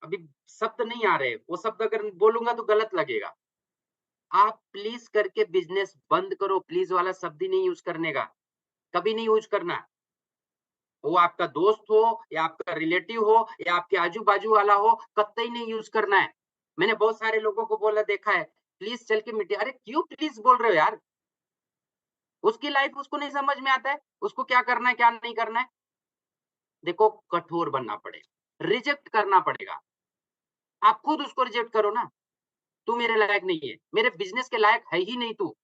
अभी शब्द नहीं आ रहे, वो शब्द अगर बोलूँगा तो गलत लगेगा। आप प्लीज़ करके बिज़नेस बंद करो, प्लीज़ वाला शब्द ही नहीं यूज़ करने का, कभी नहीं यूज़ करना। वो आपका दोस्त हो या आपका रिलेटिव हो या आपके आजू-बाजू वाला हो, कतई नहीं यूज़ करना है। मैंने बहुत सारे लोगों को बोला देखा है, प्लीज़ चल के मिटिए अरे क्यों प्लीज़ बोल रहे हो यार? उसकी लाइफ़ उसको नहीं समझ में आता है, उसको क्या करना है, क्या नहीं करना है। देखो कठोर बनना पड़ेगा, रिजेक्ट करना पड़ेगा। आप खुद उसको रिजेक्ट करो ना, तू मेरे लायक नहीं है, मेरे बिज़नेस के लायक है ही नहीं तू।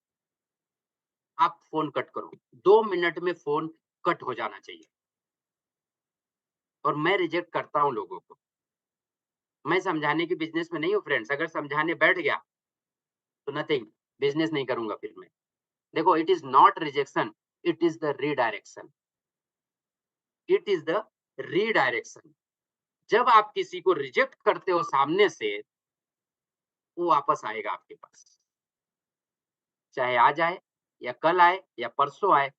आप फ़ोन कट करो, 2 मिनट में फ़ोन कट हो जाना चाहिए और मैं रिजेक्ट करता हूँ लोगों को। मैं समझाने के बिज़नेस में नहीं हूँ फ्रेंड्स, अगर समझाने बैठ गया तो नथिंग, बिज़नेस नहीं करूँगा फिर मैं। देखो it is not rejection, it is the redirection, it is the redirection. जब आप किसी को रिजेक्ट करते हो सामने से, वो वापस आएगा आपके पास। चाहे आज आए या कल आए या परसों आए,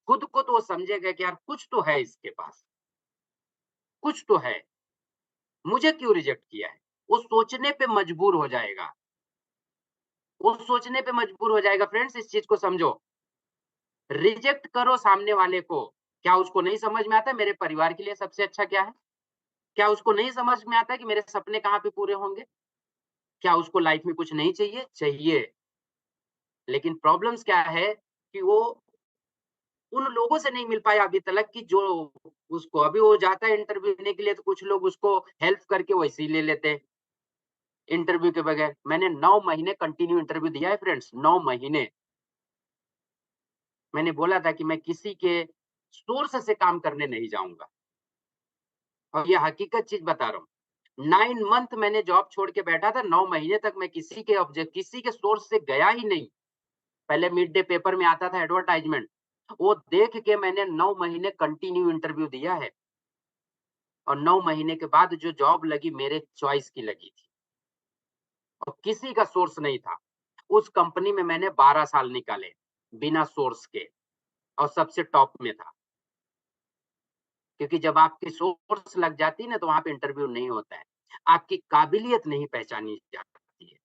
खुद को तो वो समझेगा कि यार कुछ तो है इसके पास, कुछ तो है, मुझे क्यों रिजेक्ट किया है? वो सोचने पे मजबूर हो जाएगा, वो सोचने पे मजबूर हो जाएगा फ्रेंड्स इस चीज़ को समझो। रिजेक्ट करो सामने वाले को। क्या उसको नहीं समझ में आता है मेरे परिवार के लिए सबसे अच्छा क्या है? क्या उसको नहीं समझ में आता है कि मेरे सपने कहाँ पे पूरे होंगे? क्या उसको लाइफ में कुछ नहीं चाहिए? चाहिए। लेकिन प्रॉब्लम्स क्या है कि वो उन लोगों से नहीं मिल पाया अभी तलक कि जो उसको अभी वो जाता है इंटरव्यू देने के लिए तो कुछ लोग उसको हेल्प करके वैसे ही ले लेते हैं, इंटरव्यू के बगैर। मैंने 9 महीने कंटिन्यू इंटरव्यू दिया है फ्रेंड्स, 9 महीने। मैंने बोला था कि मैं किसी के सोर्स से काम करने नहीं जाऊँगा और ये हकीकत चीज़ बता रहा हूँ। 9 मंथ मैंने जॉब छोड़ के बैठा था, 9 महीने तक मैं किसी के सोर्स से गया ही नहीं। पहले मिड डे पेपर में आता था एडवर्टाइज़मेंट, वो देख के मैंने 9 महीने कंटिन्यू इंटरव्यू दिया है और 9 महीने के बाद जो जॉब लगी मेरे चॉइस की लगी थी और किसी का सोर्स नहीं था। उस कंपनी में मैंने 12 साल निकाले, बिना सोर्स के और सबसे टॉप में था। क्योंकि जब आपकी सोर्स लग जाती है ना, तो वहाँ पे इंटरव्यू नहीं होता है। आपकी काबिलियत नहीं पहचानी जाती है।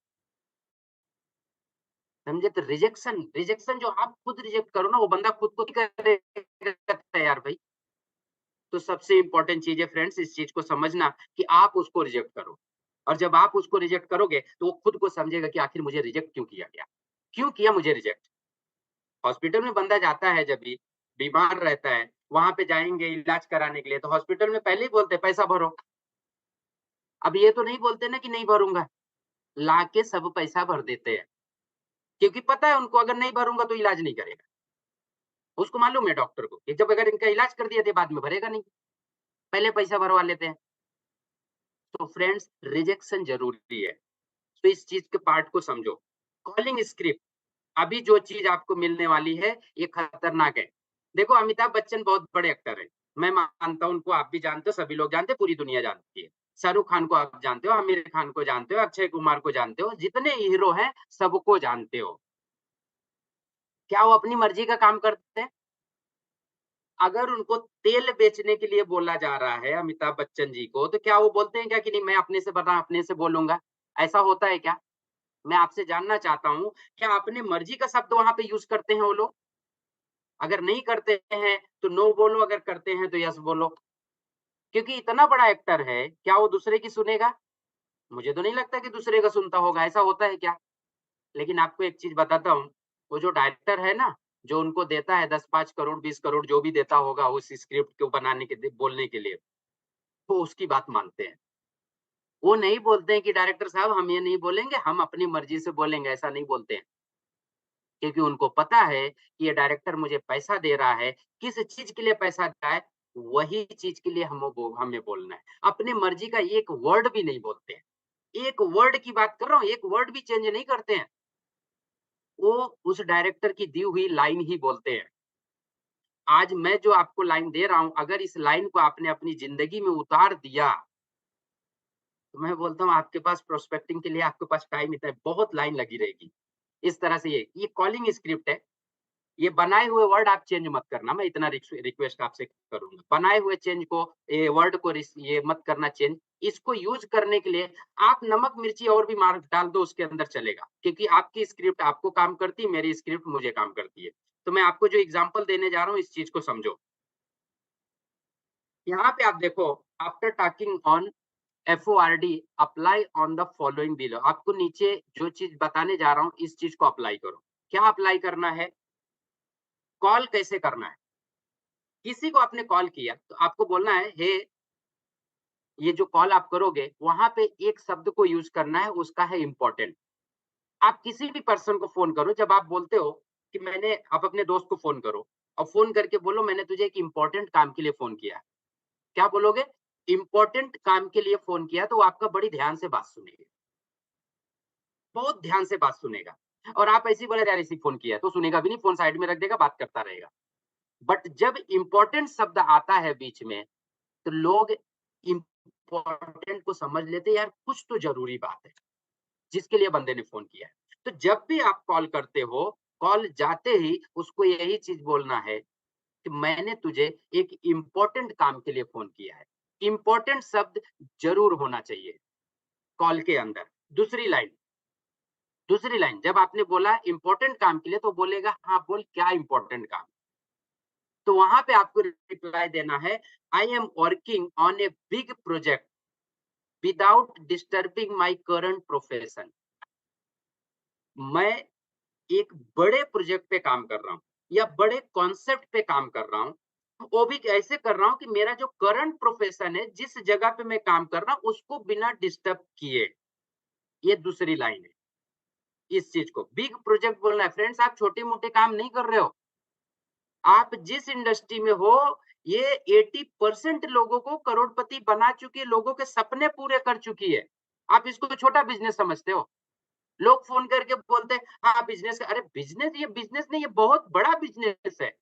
समझे? तो रिजेक्शन रिजेक्शन जो आप खुद रिजेक्ट करो ना, वो बंदा खुद को नहीं करेगा तैयार भाई। तो सबसे इम्पोर्टेंट चीज़ है फ्रेंड्स इस चीज़ को समझना कि आप उसको रिजेक्ट करो। और जब आप उसको रिजेक्ट करोगे, तो वो खुद को समझेगा कि आखिर मुझे रिजेक्ट क्यों किया गया? क्यों किया मुझे रिजेक्ट? हॉस्पिटल में बंदा जाता है जब भी, बीमार रहता है, वहाँ पे जाएँगे इलाज कराने के लिए, तो हॉस्पिटल में पहले ही बोलते हैं पैसा भरो। अब ये तो नहीं बोलते ना कि नहीं भरूँगा, लाके सब पैसा भर देते हैं, क्योंकि पता है उनको अगर नहीं भरूँगा तो इलाज नहीं करेगा। उसको मालूम है डॉक्टर को कि जब अगर इनका इलाज कर दिया तो बाद में भरेगा नहीं, पहले पैसा भरवा लेते हैं। तो फ्रेंड्स रिजेक्शन ज़रूरी है, तो इस चीज़ के पार्ट को समझो। कॉलिंग स्क्रिप्ट अभी जो चीज़ आपको मिलने वाली है, ये खतरनाक है। देखो अमिताभ बच्चन बहुत बड़े एक्टर हैं, मैं मानता हूँ उनको आप भी जानते हो, सभी लोग जानते हैं, पूरी दुनिया जानती है। शाहरुख खान को आप जानते हो, आमिर खान को जानते हो, अक्षय कुमार को जानते हो, जितने हीरो हैं सबको जानते हो। क्या वो अपनी मर्ज़ी का काम करते हैं? अगर उनको तेल बेचने के लिए बोला जा रहा है अमिताभ बच्चन जी को, तो क्या वो बोलते हैं क्या कि नहीं मैं अपने से बना अपने से बोलूँगा? ऐसा होता है क्या? मैं आपसे जानना चाहता हूँ, क्या अपनी मर्ज़ी का शब्द वहाँ पे यूज़ करते हैं वो लोग? अगर नहीं करते हैं, तो नो बोलो, अगर करते हैं तो यस बोलो। क्योंकि इतना बड़ा एक्टर है, क्या वो दूसरे की सुनेगा? मुझे तो नहीं लगता कि दूसरे का सुनता होगा, ऐसा होता है क्या? लेकिन आपको एक चीज़ बताता हूँ, वो जो डायरेक्टर है ना, जो उनको देता है 10-5 करोड़, 20 करोड़ जो भी देता होगा उस स्क्रिप्ट को बनाने के बोलने के लिए, वो उसकी बात मानते हैं। वो नहीं बोलते हैं कि डायरेक्टर साहब हम ये नहीं बोलेंगे, हम अपनी मर्ज़ी से बोलेंगे, ऐसा नहीं बोलते हैं। क्योंकि उनको पता है कि ये डायरेक्टर मुझे पैसा दे रहा है, किस चीज़ के लिए पैसा दे रहा है, वही चीज़ के लिए हमें बोलना है। अपनी मर्ज़ी का एक वर्ड भी नहीं बोलते हैं। एक वर्ड की बात कर रहा हूँ, एक वर्ड भी चेंज नहीं करते हैं। वो उस डायरेक्टर की दी हुई लाइन ही बोलते हैं। आज मैं जो आपको लाइन दे रहा हूँ, अगर इस लाइन को आपने अपनी ज़िंदगी में उतार दिया, तो मैं बोलता हूँ आपके पास प्रोस्पेक्टिंग के लिए आपके पास टाइम इतना है, बहुत लाइन लगी रहेगी। इस तरह से ये कॉलिंग स्क्रिप्ट है। ये बनाए हुए वर्ड आप चेंज मत करना, मैं इतना रिक्वेस्ट आपसे करूँगा। बनाए हुए चेंज को ये वर्ड को ये मत करना चेंज। इसको यूज़ करने के लिए आप नमक, मिर्ची और भी मार डाल दो उसके अंदर चलेगा। क्योंकि आपकी स्क्रिप्ट आपको काम करती है, मेरी स्क्रिप्ट मुझे काम करती है। तो मैं आपको जो एग्ज़ाम्पल देने जा रहा हूँ इस चीज़ को समझो। यहाँ पे आप देखो after talking on FORD apply on the following below. आपको नीचे जो चीज़ बताने जा रहा हूँ इस चीज़ को अप्लाई करो। क्या अप्लाई करना है? कॉल कैसे करना है? किसी को आपने कॉल किया तो आपको बोलना है हे ये जो कॉल आप करोगे वहां पे एक शब्द को यूज करना है उसका है इंपॉर्टेंट। आप किसी भी पर्सन को फोन करो जब आप बोलते हो कि मैंने आप अपने दोस्त को फोन करो और फोन करके बोलो मैंने तुझे एक इंपॉर्टेंट काम के लिए फोन किया है। क्या बोलोगे? इंपॉर्टेंट काम के लिए फोन किया तो वो आपका बड़ी ध्यान से बात सुनेगा, बहुत ध्यान से बात सुनेगा। और आप ऐसे ही बोले यार इसी फोन किया है, तो सुनेगा भी नहीं, फोन साइड में रख देगा, बात करता रहेगा। बट जब इंपॉर्टेंट शब्द आता है बीच में तो लोग इम्पोर्टेंट को समझ लेते हैं यार कुछ तो ज़रूरी बात है, जिसके लिए बंदे ने फ़ोन किया है। तो जब भी आप कॉल करते हो, कॉल जाते ही उसको यही चीज़ बोलना है कि मैंने तुझे एक इम्पोर्टेंट काम के लिए फ़ोन किया है। इम्पोर्टेंट शब्द ज़रूर होना चाहिए कॉल के अंदर। दूसरी लाइन दूसरी लाइन जब आपने बोला इम्पोर्टेंट काम के लिए तो बोलेगा हाँ, बोल क्या इम्पोर्टेंट काम? तो वहाँ पे आपको रिप्लाई देना है I am working on a big project without disturbing my current profession. मैं एक बड़े प्रोजेक्ट पे काम कर रहा हूँ या बड़े कॉन्सेप्ट पे काम कर रहा हूँ। वो भी ऐसे कर रहा हूँ कि मेरा जो करंट प्रोफेशन है, जिस जगह पे मैं काम कर रहा हूँ, उसको बिना डिस्टर्ब किए। ये दूसरी लाइन है। इस चीज़ को बिग प्रोजेक्ट बोलना है। फ्रेंड्स आप छोटे-मोटे काम नहीं कर रहे हो। आप जिस इंडस्ट्री में हो, ये 80% लोगों को करोड़पति बना चुकी है, लोगों के सपने पूरे कर चुकी है। आप इसको छोटा बिज़नेस समझते हो? लोग फ़ोन करके बोलते हैं, हाँ, बिज़नेस अरे! बिज़नेस नहीं, ये बहुत बड़ा बिज़नेस है।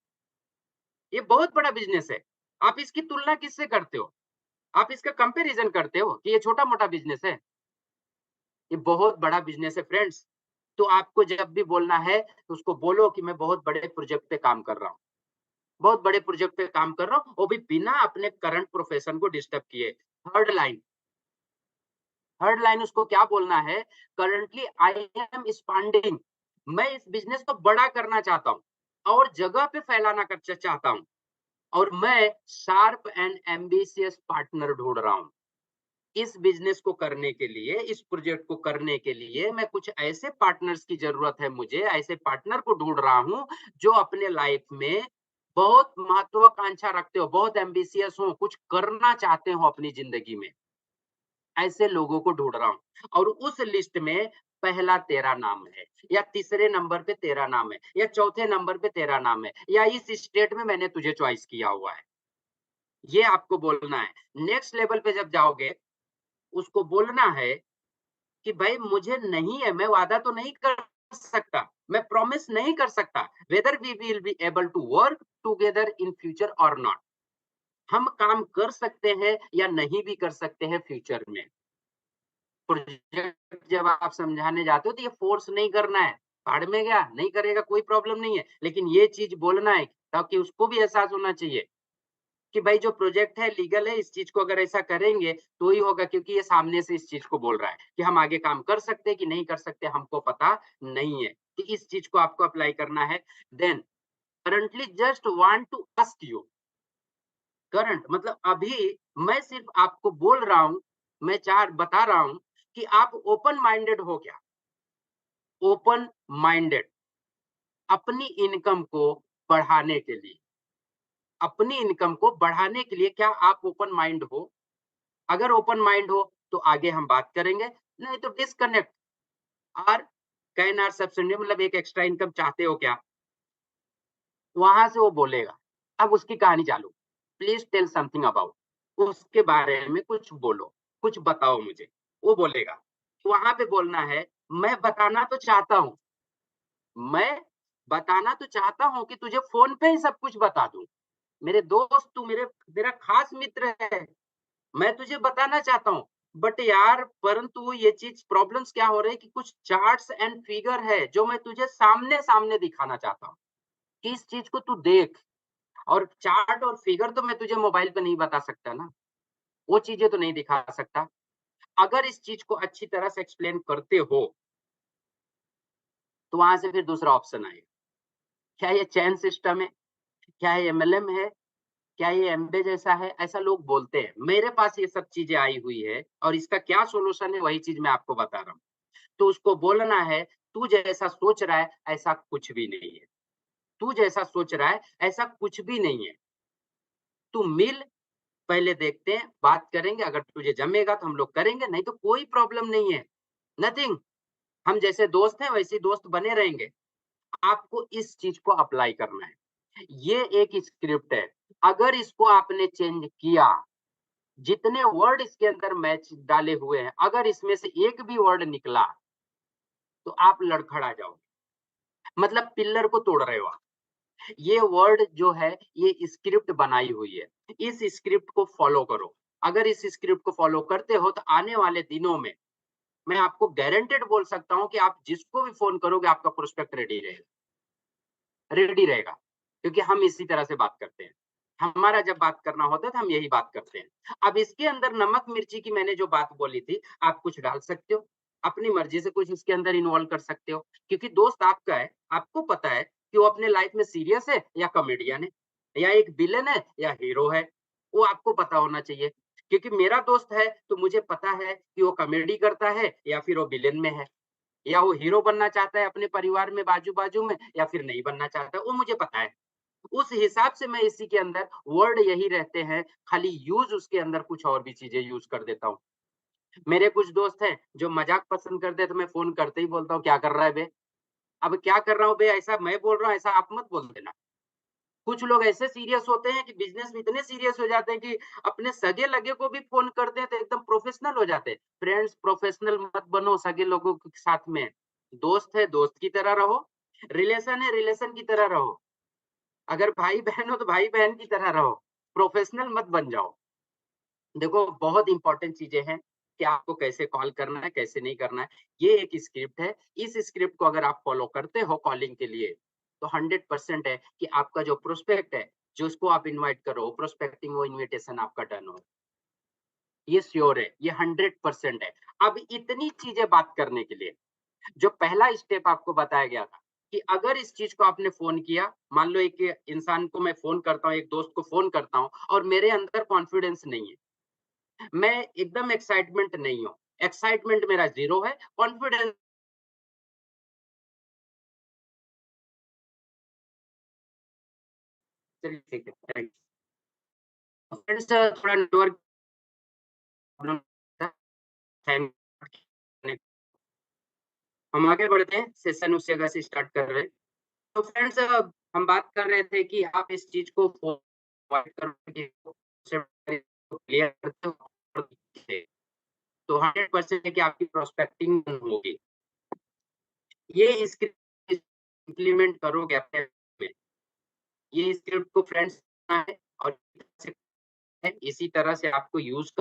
ये बहुत बड़ा बिज़नेस है। आप इसकी तुलना किससे करते हो? आप इसका कंपैरिज़न करते हो कि ये छोटा-मोटा बिज़नेस है। ये बहुत बड़ा बिज़नेस है फ्रेंड्स। तो आपको जब भी बोलना है, तो उसको बोलो कि मैं बहुत बड़े प्रोजेक्ट पे काम कर रहा हूँ। बहुत बड़े प्रोजेक्ट पे काम कर रहा हूँ, वो भी बिना अपने करंट प्रोफ़ेशन को डिस्टर्ब किए। थर्ड लाइन थर्ड लाइन उसको क्या बोलना है? Currently I am expanding. मैं इस बिज़नेस को बड़ा करना चाहता हूँ और जगह पे फैलाना चाहता हूँ और मैं शार्प एंड एम्बिशियस पार्टनर ढूँढ रहा हूँ। इस बिज़नेस को करने के लिए, इस प्रोजेक्ट को करने के लिए मैं कुछ ऐसे पार्टनर्स की ज़रूरत है मुझे, ऐसे पार्टनर को ढूँढ रहा हूँ, जो अपने लाइफ़ में बहुत महत्वाकांक्षा रखते हो, बहुत एम्बिशियस हो, कुछ करना चाहते हो अपनी ज़िंदगी में। ऐसे लोगों को ढूँढ रहा हूँ और उस लिस्ट में पहला तेरा नाम है या तीसरे नंबर पे तेरा नाम है या चौथे नंबर पे तेरा नाम है या इस स्टेट में मैंने तुझे चॉइस किया हुआ है। ये आपको बोलना है। नेक्स्ट लेवल पे जब जाओगे, उसको बोलना है कि भाई मुझे नहीं है, मैं वादा तो नहीं कर सकता, मैं प्रॉमिस नहीं कर सकता, whether we will be able to work together in future और नॉट। हम काम कर सकते हैं या नहीं भी कर सकते हैं फ्यूचर में। प्रोजेक्ट जब आप समझाने जाते हो तो ये फ़ोर्स नहीं करना है, भाड़ में गया, नहीं करेगा कोई प्रॉब्लम नहीं है, लेकिन ये चीज़ बोलना है ताकि उसको भी एहसास होना चाहिए कि भाई जो प्रोजेक्ट है लीगल है, इस चीज़ को अगर ऐसा करेंगे तो ही होगा क्योंकि ये सामने से इस चीज़ को बोल रहा है कि हम आगे काम कर सकते हैं कि नहीं कर सकते हमको पता नहीं है। तो इस चीज़ को आपको अप्लाई करना है। Then currently just want to ask you current मतलब अभी मैं सिर्फ आपको बोल रहा हूँ, मैं चार बता रहा हूँ कि आप ओपन माइंडेड हो क्या? ओपन माइंडेड अपनी इनकम को बढ़ाने के लिए, अपनी इनकम को बढ़ाने के लिए क्या आप ओपन माइंड हो? अगर ओपन माइंड हो तो आगे हम बात करेंगे, नहीं तो डिस्कनेक्ट और कैन आर सब्सिडेंट मतलब एक एक्स्ट्रा इनकम चाहते हो क्या? वहाँ से वो बोलेगा। अब उसकी कहानी चालू। प्लीज़ टेल समथिंग अबाउट उसके बारे में कुछ बोलो, कुछ बताओ मुझे। वो बोलेगा। वहाँ पे बोलना है, मैं बताना तो चाहता हूँ, मैं बताना तो चाहता हूँ कि तुझे फ़ोन पे ही सब कुछ बता दूँ। मेरे दोस्त तू मेरा ख़ास मित्र है। मैं तुझे बताना चाहता हूँ, बट यार परंतु ये चीज़ प्रॉब्लम्स क्या हो रही है कि कुछ चार्ट्स एंड फिगर है, जो मैं तुझे सामने-सामने दिखाना चाहता हूँ, कि इस चीज़ को तू देख। और चार्ट और फिगर तो मैं तुझे मोबाइल पे नहीं बता सकता ना, वो चीज़ें तो नहीं दिखा सकता। अगर इस चीज़ को अच्छी तरह से एक्सप्लेन करते हो, तो वहाँ से फिर दूसरा ऑप्शन आएगा। क्या ये चेन सिस्टम है? क्या ये एमएलएम है? क्या ये एमबे जैसा है? ऐसा लोग बोलते हैं। मेरे पास ये सब चीज़ें आई हुई है और इसका क्या सॉल्यूशन है, वही चीज़ मैं आपको बता रहा हूँ। तो उसको बोलना है, तू जैसा सोच रहा है, ऐसा कुछ भी नहीं है। तू जैसा सोच रहा है, ऐसा कुछ भी नहीं है। तू मिल, पहले देखते हैं, बात करेंगे, अगर तुझे जमेगा तो हम लोग करेंगे, नहीं तो कोई प्रॉब्लम नहीं है, नथिंग। हम जैसे दोस्त हैं, वैसे ही दोस्त बने रहेंगे। आपको इस चीज़ को अप्लाई करना है। ये एक स्क्रिप्ट है, अगर इसको आपने चेंज किया, जितने वर्ड इसके अंदर मैच डाले हुए हैं, अगर इसमें से एक भी वर्ड निकला, तो आप लड़खड़ा जाओगे। मतलब पिल्लर को तोड़ रहे हो आप। ये वर्ड जो है, ये स्क्रिप्ट बनाई हुई है। इस स्क्रिप्ट को फॉलो करो। अगर इस स्क्रिप्ट को फॉलो करते हो, तो आने वाले दिनों में मैं आपको गारंटेड बोल सकता हूँ कि आप जिसको भी फ़ोन करोगे, आपका प्रोस्पेक्ट रेडी रहेगा। क्योंकि हम इसी तरह से बात करते हैं। हमारा जब बात करना होता है, तो हम यही बात करते हैं। अब इसके अंदर नमक मिर्ची की मैंने जो बात बोली थी, आप कुछ डाल सकते हो। अपनी मर्ज़ी से कुछ इसके अंदर इन्वॉल्व कर सकते हो। क्योंकि दोस्त आपका है, आपको पता है कि वो अपने लाइफ़ में सीरियस है या कॉमेडियन है, या एक विलेन है या हीरो है। वो आपको पता होना चाहिए। क्योंकि मेरा दोस्त है, तो मुझे पता है कि वो कॉमेडी करता है या फिर वो विलेन में है। या वो हीरो बनना चाहता है अपने परिवार में बाजू-बाजू में या फिर नहीं बनना चाहता है, वो मुझे पता है। उस हिसाब से मैं इसी के अंदर वर्ड यही रहते हैं, खाली यूज़ उसके अंदर कुछ और भी चीज़ें यूज़ कर देता हूँ। मेरे कुछ दोस्त हैं जो मज़ाक पसंद करते हैं तो मैं फ़ोन करते ही बोलता हूँ, "क्या कर रहा है बे?" अब क्या कर रहा हूँ बे ऐसा मैं बोल रहा हूँ, ऐसा आप मत बोल देना। कुछ लोग ऐसे सीरियस होते हैं कि बिज़नेस में इतने सीरियस हो जाते हैं कि अपने सगे-लगे को भी फ़ोन करते हैं तो एकदम प्रोफ़ेशनल हो जाते हैं। फ्रेंड्स प्रोफ़ेशनल मत बनो सगे लोगों के साथ में। दोस्त है, दोस्त की तरह रहो। रिलेशन है, रिलेशन की तरह रहो। अगर भाई-बहन हो तो भाई-बहन की तरह रहो। प्रोफ़ेशनल मत बन जाओ। देखो बहुत इम्पोर्टेंट चीज़ें हैं कि आपको कैसे कॉल करना है, कैसे नहीं करना है। ये एक स्क्रिप्ट है, इस स्क्रिप्ट को अगर आप फ़ॉलो करते हो कॉलिंग के लिए, तो 100% है कि आपका जो प्रोस्पेक्ट है, जिसको आप इनवाइट करो, प्रोस्पेक्टिंग वो इन्विटेशन आपका डन हो। ये श्योर है, ये 100% है। अब इतनी चीज़ें बात करने के लिए, जो पहला स्टेप आपको बताया गया था कि अगर इस चीज़ को आपने फ़ोन किया, मान लो एक इंसान को मैं फ़ोन करता हूँ, एक दोस्त को फ़ोन करता हूँ और मेरे अंदर कॉन्फिडेंस नहीं है। मैं एकदम एक्साइटमेंट नहीं हूँ। एक्साइटमेंट मेरा 0 है, कॉन्फिडेंस चलिए ठीक है, थैंक्स। फ्रेंड्स थोड़ा नेटवर्क प्रॉब्लम था, थैंक हम आगे बढ़ते हैं, सेशन उस जगह से स्टार्ट कर रहे हैं। तो फ्रेंड्स हम बात कर रहे थे कि आप इस चीज़ को अवॉइड करोगे क्लियर करते हो तो 100% है कि आपकी प्रोस्पेक्टिंग होगी। ये स्क्रिप्ट इम्प्लीमेंट करोगे अपने में, ये स्क्रिप्ट को फ्रेंड्स है और है, इसी तरह से आपको यूज़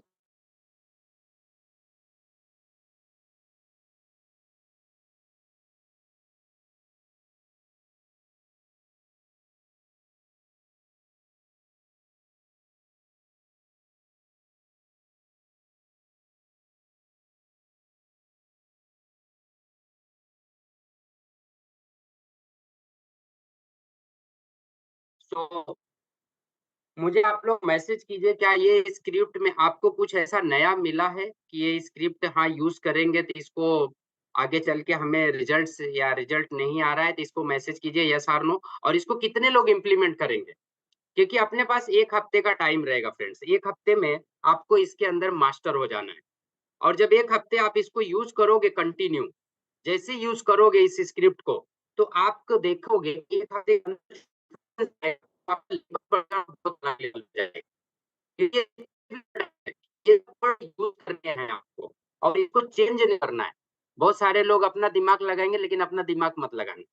सो मुझे आप लोग मैसेज कीजिए क्या ये स्क्रिप्ट में आपको कुछ ऐसा नया मिला है कि ये स्क्रिप्ट हाँ, यूज़ करेंगे तो इसको आगे चल के हमें रिज़ल्ट्स या रिज़ल्ट नहीं आ रहा है तो इसको मैसेज कीजिए येस और नो और इसको कितने लोग इम्प्लीमेंट करेंगे? क्योंकि अपने पास 1 हफ्ते का टाइम रहेगा फ्रेंड्स। 1 हफ्ते में आपको इसके अंदर मास्टर हो जाना है और जब 1 हफ्ते आप इसको यूज़ करोगे कंटिन्यू, जैसे यूज़ करोगे इस स्क्रिप्ट को, तो आपको देखोगे 1 हफ्ते के अंदर आपका बहुत लेवल पे जाएगा। क्योंकि ये वर्ड यूज़ करने हैं आपको और इसको चेंज नहीं करना है। बहुत सारे लोग अपना दिमाग लगाएँगे लेकिन अपना दिमाग मत लगाना,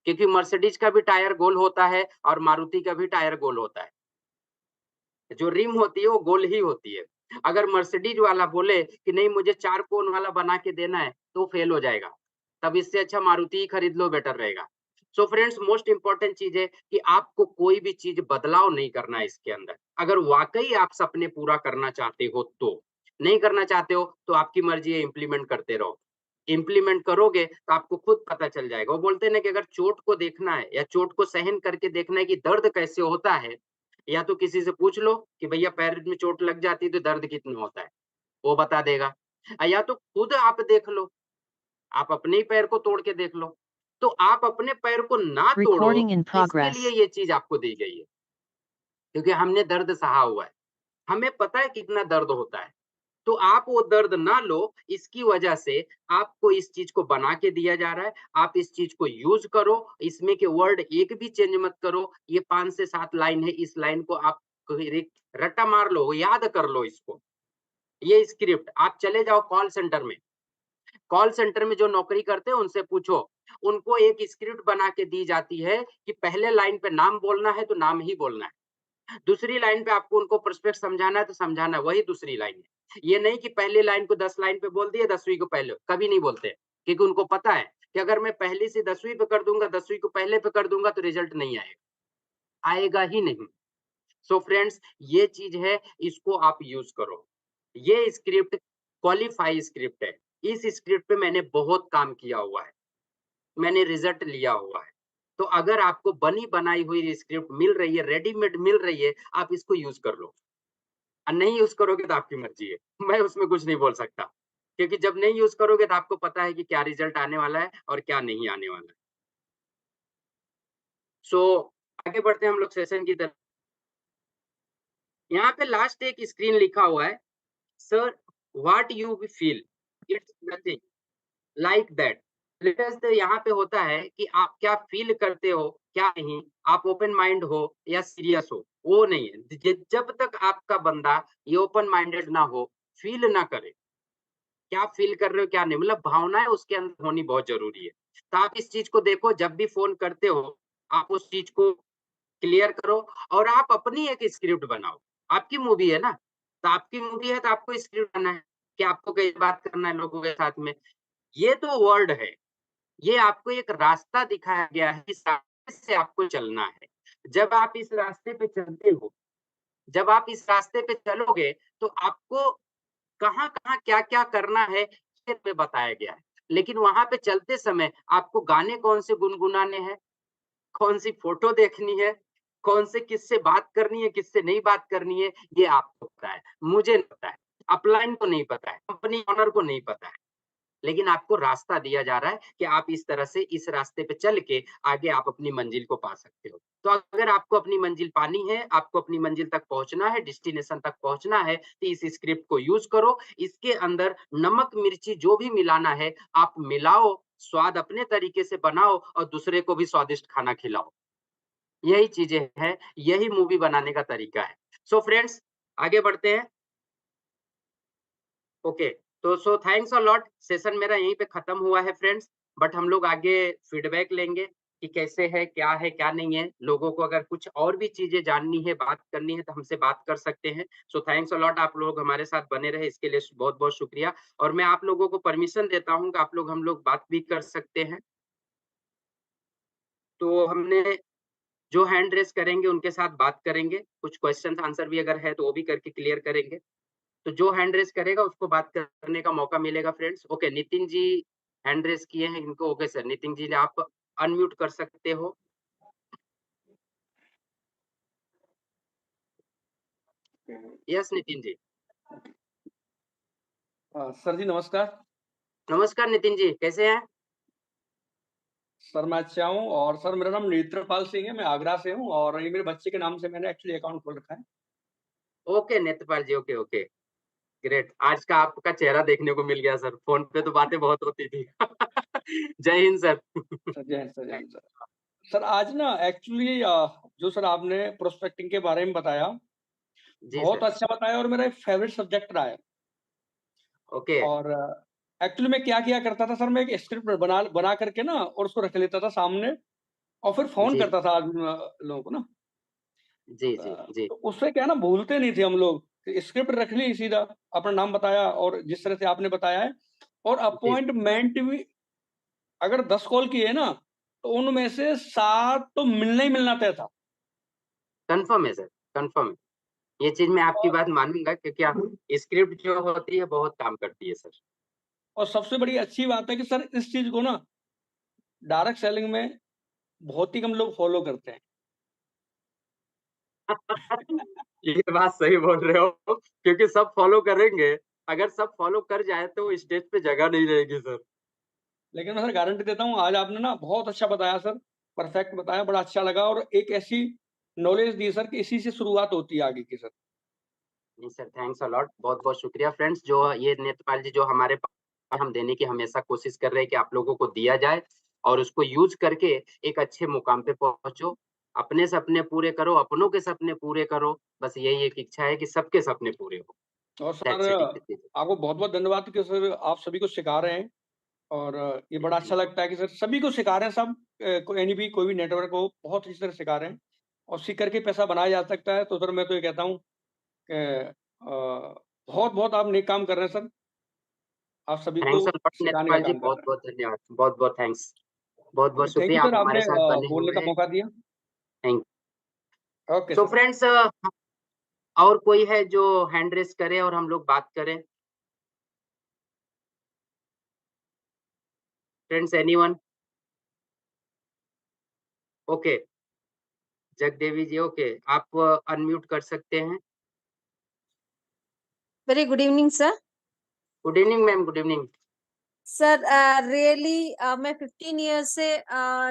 क्योंकि मर्सिडीज़ का भी टायर गोल होता है और मारुति का भी टायर गोल होता है। जो रिम होती है वो गोल ही होती है। अगर मर्सिडीज़ वाला बोले कि नहीं मुझे 4 कोन वाला बना के देना है, तो फेल हो जाएगा। तब इससे अच्छा मारुति ही खरीद लो बेटर रहेगा। सो फ्रेंड्स मोस्ट इम्पोर्टेंट चीज़ है कि आपको कोई भी चीज़ बदलाव नहीं करना है इसके अंदर। अगर वाक़ई आप सपने पूरा करना चाहते हो तो। नहीं करना चाहते हो तो आपकी मर्ज़ी है इम्प्लीमेंट करते रहो। इम्प्लीमेंट करोगे तो आपको खुद पता चल जाएगा। वो बोलते हैं ना कि अगर चोट को देखना है या चोट को सहन करके देखना है कि दर्द कैसे होता है, या तो किसी से पूछ लो कि भैया पैर में चोट लग जाती है तो दर्द कितना होता है, वो बता देगा। या तो खुद आप देख लो, आप अपने ही पैर को तोड़ के देख लो। तो आप अपने पैर को ना तोड़ो, Recording in इसके लिए progress. ये चीज़ आपको दी गई है, क्योंकि हमने दर्द सहा हुआ है। हमें पता है कितना दर्द होता है। तो आप वो दर्द ना लो, इसकी वजह से आपको इस चीज़ को बना के दिया जा रहा है। आप इस चीज़ को यूज़ करो, इसमें के वर्ड एक भी चेंज मत करो। ये 5 से 7 लाइन है, इस लाइन को आप रट्टा मार लो, याद कर लो इसको। ये स्क्रिप्ट आप चले जाओ कॉल सेंटर में। कॉल सेंटर में जो नौकरी करते हैं उनसे पूछो। उनको एक स्क्रिप्ट बना के दी जाती है कि पहले लाइन पे नाम बोलना है तो नाम ही बोलना है। दूसरी लाइन पे आपको उनको प्रोस्पेक्ट समझाना है तो समझाना है, वही दूसरी लाइन है। ये नहीं कि पहली लाइन को 10 लाइन पे बोल दिए, 10वीं को पहले, कभी नहीं बोलते। क्योंकि उनको पता है कि अगर मैं पहली से 10वीं पे कर दूँगा, 10वीं को पहले पे कर दूँगा तो रिजल्ट नहीं आएगा, आएगा ही नहीं। सो फ्रेंड्स ये चीज़ है, इसको आप यूज़ करो। ये स्क्रिप्ट क्वालीफाई स्क्रिप्ट है। इस स्क्रिप्ट पे मैंने बहुत काम किया हुआ है। मैंने रिज़ल्ट लिया हुआ है। तो अगर आपको बनी-बनाई हुई स्क्रिप्ट मिल रही है, रेडीमेड मिल रही है, आप इसको यूज़ कर लो। नहीं यूज़ करोगे तो आपकी मर्ज़ी है। मैं उसमें कुछ नहीं बोल सकता। क्योंकि जब नहीं यूज़ करोगे तो आपको पता है कि क्या रिज़ल्ट आने वाला है और क्या नहीं आने वाला है। सो आगे बढ़ते हैं हम लोग सेशन की तरफ। यहाँ पे लास्ट एक स्क्रीन लिखा हुआ है, sir what you we feel, it's nothing like that. Latest तो यहाँ पे होता है कि आप क्या फ़ील करते हो, क्या नहीं, आप ओपन माइंड हो या सीरियस हो, वो नहीं है। ज जब तक आपका बंदा ये ओपन माइंडेड ना हो, फ़ील ना करे, क्या फ़ील कर रहे हो, क्या नहीं, मतलब भावनाएँ उसके अंदर होनी बहुत ज़रूरी है। तो आप इस चीज़ को देखो, जब भी फ़ोन करते हो, आप उस चीज़ को क्लियर करो और आप अपनी एक स्क्रिप्ट बनाओ। आपकी मूवी है ना, तो आपकी मूवी है तो आपको स्क्रिप्ट बनाना है कि आपको कैसे बात करना है लोगों के साथ में। ये तो वर्ड है, ये आपको एक रास्ता दिखाया गया है, इस रास्ते से आपको चलना है। जब आप इस रास्ते पे चलते हो, जब आप इस रास्ते पे चलोगे, तो आपको कहाँ-कहाँ, क्या-क्या करना है, ये पे बताया गया है। लेकिन वहाँ पे चलते समय आपको गाने कौन से गुनगुनाने हैं, कौन-सी फ़ोटो देखनी है, कौन से किससे बात करनी है, किससे नहीं बात करनी है, ये आपको पता है, मुझे नहीं पता है, अपलाइन को नहीं पता है, कंपनी ओनर को नहीं पता है। लेकिन आपको रास्ता दिया जा रहा है कि आप इस तरह से इस रास्ते पे चल के आगे आप अपनी मंजिल को पा सकते हो। तो अगर आपको अपनी मंजिल पानी है, आपको अपनी मंजिल तक पहुँचना है, डेस्टिनेशन तक पहुँचना है, तो इस स्क्रिप्ट को यूज़ करो। इसके अंदर नमक, मिर्ची जो भी मिलाना है, आप मिलाओ, स्वाद अपने तरीके से बनाओ और दूसरे को भी स्वादिष्ट खाना खिलाओ। यही चीज़ें हैं, यही मूवी बनाने का तरीका है। सो फ्रेंड्स आगे बढ़ते हैं। ओके, तो so thanks a lot. Session मेरा यहीं पे खत्म हुआ है फ्रेंड्स, बट हम लोग आगे फीडबैक लेंगे। कि कैसे है, क्या नहीं है। लोगों को अगर कुछ और भी चीज़ें जाननी है, बात करनी है तो हमसे बात कर सकते हैं। सो थैंक्स अ लॉट, आप लोग हमारे साथ बने रहे इसके लिए बहुत-बहुत शुक्रिया और मैं आप लोगों को परमिशन देता हूँ कि आप लोग हम लोग बात भी कर सकते हैं। तो हमने जो हैंड रेज़ करेंगे उनके साथ बात करेंगे, कुछ क्वेश्चन्स आंसर भी अगर है तो वो भी करके क्लियर करेंगे। तो जो हैंड रेज़ करेगा उसको बात करने का मौका मिलेगा friends. Okay, Nitin ji hand raise किए हैं इनको, ओके सर, नितिन जी आप अनम्यूट कर सकते हो। यस नितिन जी। सर जी नमस्कार। नमस्कार नितिन जी, कैसे हैं? सर मैं अच्छा हूँ और सर मेरा नाम नेत्रपाल सिंह है, मैं आगरा से हूँ और ये मेरे बच्चे के नाम से मैंने एक्चुअली अकाउंट खोल रखा है। ओके नेत्रपाल जी, ओके, ओके, ग्रेट। आज का आपका चेहरा देखने को मिल गया सर, फ़ोन पे तो बातें बहुत होती थी। जय हिंद सर। सर जय हिंद, सर जय हिंद सर। सर आज ना एक्चुअली जो सर आपने प्रोस्पेक्टिंग के बारे में बताया, जी बहुत सर, अच्छा बताया और मेरा एक फेवरेट सब्जेक्ट रहा है। ओके, और एक्चुअली मैं क्या किया करता था सर, मैं एक स्क्रिप्ट बना बना करके ना और उसको रख लेता था सामने और फिर फ़ोन जी, करता था लोगों को ना। जी, जी, जी, तो उससे क्या है ना, भूलते नहीं थे हम लोग। स्क्रिप्ट रख ली सीधा, अपना नाम बताया और जिस तरह से आपने बताया है और जी, अपॉइंटमेंट भी अगर 10 कॉल किए ना, तो उनमें से 7 तो मिलना ही मिलना तय था। कन्फर्म है सर, कन्फर्म है। ये चीज़ मैं आपकी और बात मानूँगा क्योंकि स्क्रिप्ट जो होती है बहुत काम करती है सर। सबसे बड़ी अच्छी बात है कि सर इस चीज़ को ना डायरेक्ट सेलिंग में बहुत ही कम लोग फॉलो करते हैं। ये बात सही बोल रहे हो क्योंकि सब फ़ॉलो करेंगे, अगर सब फ़ॉलो कर जाएँ तो स्टेज पे जगह नहीं रहेगी सर। लेकिन मैं सर गारंटी देता हूँ, आज आपने ना बहुत अच्छा बताया सर, परफेक्ट बताया, बड़ा अच्छा लगा और एक ऐसी नॉलेज दी सर कि इसी से शुरुआत होती है आगे की सर। जी सर, थैंक्स अ लॉट, बहुत-बहुत शुक्रिया फ्रेंड्स जो ये नेत्रपाल जी जो हमारे हम देने की हमेशा कोशिश कर रहे हैं कि आप लोगों को दिया जाए और उसको यूज़ करके एक अच्छे मुकाम पे पहुँचो। अपने सपने पूरे करो, अपनों के सपने पूरे करो, बस यही एक इच्छा है कि सबके सपने पूरे हो। और सर दैट्स इट जी, आपको बहुत-बहुत धन्यवाद कि सर आप सभी को सिखा रहे हैं और ये जी, बड़ा जी। अच्छा लगता है कि सर सभी को सिखा रहे हैं, सब कोई भी नेटवर्क हो, बहुत अच्छी तरह सिखा रहे हैं और सीख कर के पैसा बनाया जा सकता है। तो सर मैं तो ये कहता हूँ कि बहुत-बहुत आप नेक काम कर रहे हैं सर। आप सभी को थैंक्स अ लॉट सिखाने का नेत्रपाल जी, काम कर रहे हैं। बहुत-बहुत धन्यवाद। बहुत-बहुत थैंक्स। बहुत-बहुत ओके, थैंक यू शुक्रिया सर, आप हमारे आपने साथ बने बोलने का हुए हैं। मौका दिया। Thank okay so sir. Friends और कोई है जो हैंड रेज़ करे और हम लोग बात करें? Friends anyone? ओके, जगदेवी जी ओके, आप अनम्यूट कर सकते हैं। Very good evening, sir. Good evening ma'am, good evening. Sir really मैं 15 ईयर्स से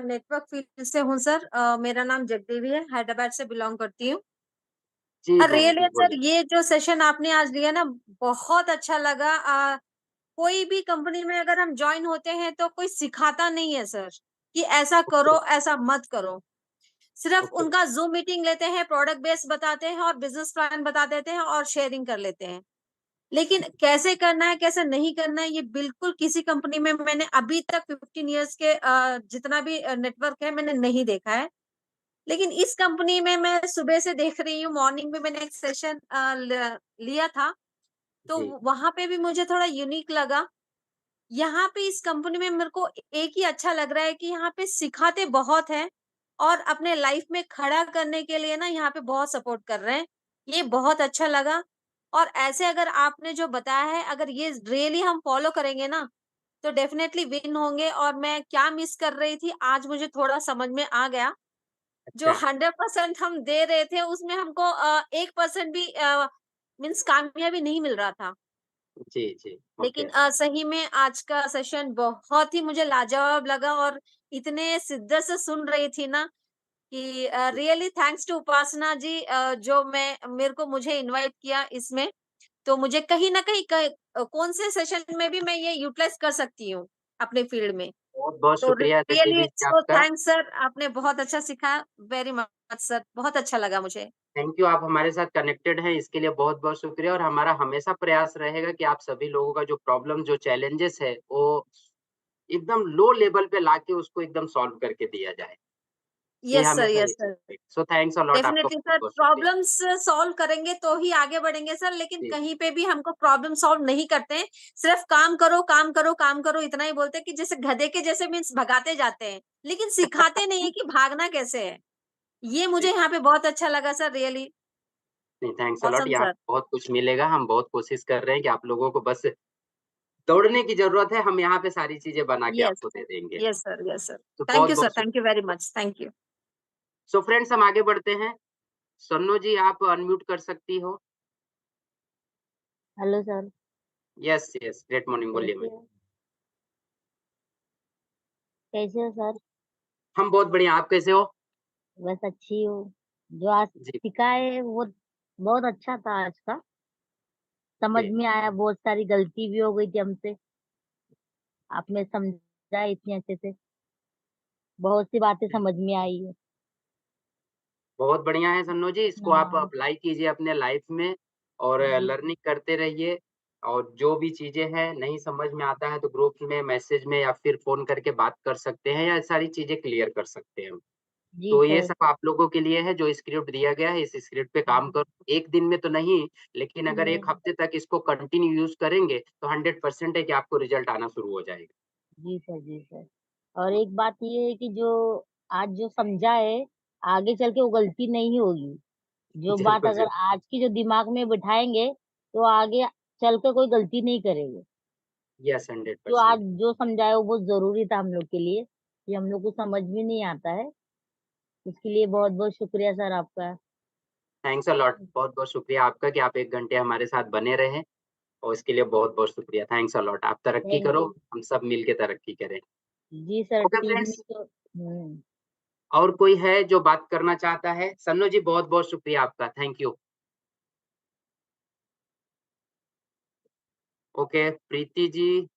नेटवर्क फील्ड से हूँ सर। मेरा नाम जगदेवी है, हैदराबाद से बिलॉन्ग करती हूँ। जी मैम, रियली जी सर बोलिए। ये जो सेशन आपने आज लिया ना, बहुत अच्छा लगा। कोई भी कंपनी में अगर हम जॉइन होते हैं तो कोई सिखाता नहीं है सर कि ऐसा ओके, करो, ऐसा मत करो। सिर्फ ओके, उनका ज़ूम मीटिंग लेते हैं, प्रोडक्ट बेस बताते हैं और बिज़नेस प्लान बता देते हैं और शेयरिंग कर लेते हैं। लेकिन कैसे करना है, कैसे नहीं करना है, ये बिल्कुल किसी कंपनी में मैंने अभी तक 15 इयर्स के जितना भी नेटवर्क है, मैंने नहीं देखा है। लेकिन इस कंपनी में मैं सुबह से देख रही हूँ, मॉर्निंग में मैंने एक सेशन लिया था, तो जी, वहाँ पे भी मुझे थोड़ा यूनिक लगा। यहाँ पे इस कंपनी में मेरे को एक ही अच्छा लग रहा है कि यहाँ पे सिखाते बहुत हैं और अपने लाइफ में खड़ा करने के लिए ना यहाँ पे बहुत सपोर्ट कर रहे हैं। ये बहुत अच्छा लगा और ऐसे अगर आपने जो बताया है, अगर ये रियली हम फॉलो करेंगे ना, तो डेफिनिटली विन होंगे और मैं क्या मिस कर रही थी, आज मुझे थोड़ा समझ में आ गया। जो अच्छा। 100% हम दे रहे थे, उसमें हमको 1% भी मीन्स कामयाबी नहीं मिल रहा था। जी, जी, ओके, लेकिन सही में आज का सेशन बहुत ही मुझे लाजवाब लगा और इतने शिद्दत से सुन रही थी ना कि जी, रियली थैंक्स टू उपासना जी, जो मैं मेरे को मुझे इनवाइट किया इसमें। तो मुझे कहीं न कहीं कौन से सेशन में भी मैं ये यूटिलाइज़ कर सकती हूँ अपने फील्ड में। बहुत-बहुत तो शुक्रिया रियली जगदेवी जी सो आपका। थैंक्स सर, आपने बहुत अच्छा सिखाया। वेरी मच सर, बहुत अच्छा लगा मुझे। थैंक यू आप हमारे साथ कनेक्टेड हैं इसके लिए बहुत-बहुत शुक्रिया और हमारा हमेशा प्रयास रहेगा कि आप सभी लोगों का जो प्रॉब्लम, जो चैलेंजेस है, वो एकदम लो लेवल पे लाके उसको एकदम सॉल्व करके दिया जाए। ये यस सर, हमेशा yes sir. So thanks a lot, आपका डेफिनिटली सर, बहुत-बहुत शुक्रिया। प्रॉब्लम्स सॉल्व करेंगे तो ही आगे बढ़ेंगे सर, लेकिन जी, कहीं पे भी हमको प्रॉब्लम सॉल्व नहीं करते हैं। सिर्फ काम करो, काम करो, काम करो इतना ही बोलते हैं कि जैसे गधे के जैसे मीन्स भगाते जाते हैं, लेकिन सिखाते नहीं है कि भागना कैसे है। ये मुझे जी। यहाँ पे बहुत अच्छा लगा सर, रियली नहीं, थैंक्स अ लॉट, ऑसम यहाँ सर। बहुत कुछ मिलेगा। हम बहुत कोशिश कर रहे हैं कि आप लोगों को बस दौड़ने की ज़रूरत है, हम यहाँ पे सारी चीज़ें बना के यस, आपको दे देंगे। Yes sir, yes sir. तो थैंक यू सर, बहुत-बहुत थैंक यू वेरी शुक्रिया। Much, thank you. So friends, हम आगे बढ़ते हैं। सन्नो जी, आप अनम्यूट कर सकती हो। Hello sir, yes, yes, great morning, बोलिए कैसे मैम। हो? कैसे हो सर? हम बहुत बढ़िया, आप कैसे हो? बस अच्छी हूँ। जो आज जी, सीखा है वो बहुत अच्छा था आज का। समझ जी, में आया, बहुत सारी गलती भी हो गई थी हमसे। आपने समझा इतने अच्छे से। बहुत सी बातें समझ में आई है। बहुत बढ़िया है सन्नो जी, इसको आप हाँ, अप्लाई कीजिए अपने लाइफ में और जी, लर्निंग करते रहिए। और जो भी चीज़ें हैं, नहीं समझ में आता है तो ग्रुप्स में, मैसेज में या फिर फ़ोन करके बात कर सकते हैं, या सारी चीज़ें क्लियर कर सकते हैं हम। जी तो ये सर। सब आप लोगों के लिए है, जो स्क्रिप्ट दिया गया है, इस स्क्रिप्ट पे काम जी, करो। 1 दिन में तो नहीं, लेकिन अगर 1 नहीं, हफ्ते तक इसको कंटिन्यू यूज़ करेंगे, तो 100% है कि आपको रिज़ल्ट आना शुरू हो जाएगा। जी सर, जी सर। और एक बात ये है कि जो आज जो समझा है, आगे चल के वो गलती नहीं होगी। जो बात बिल्कुल, अगर आज की जो दिमाग में बिठाएँगे, तो आगे चल के कोई गलती नहीं करेंगे। यस, जो आज 100%। जो समझाया वो बहुत ज़रूरी था हम लोग के लिए, ये हम लोग को समझ में नहीं आता है। इसके लिए बहुत-बहुत शुक्रिया सर आपका। थैंक्स अ लॉट, बहुत-बहुत शुक्रिया आपका कि आप 1 घंटे हमारे साथ बने रहे, और इसके लिए बहुत-बहुत शुक्रिया। Thanks a lot. आप तरक्की थैंक करो, यू। हम सब मिल के तरक्की करें। जी सर, ओके टीम में फ्रेंड्स, तो और कोई है जो बात करना चाहता है? सन्नो जी, बहुत-बहुत शुक्रिया आपका। Thank you. Okay, Preeti ji,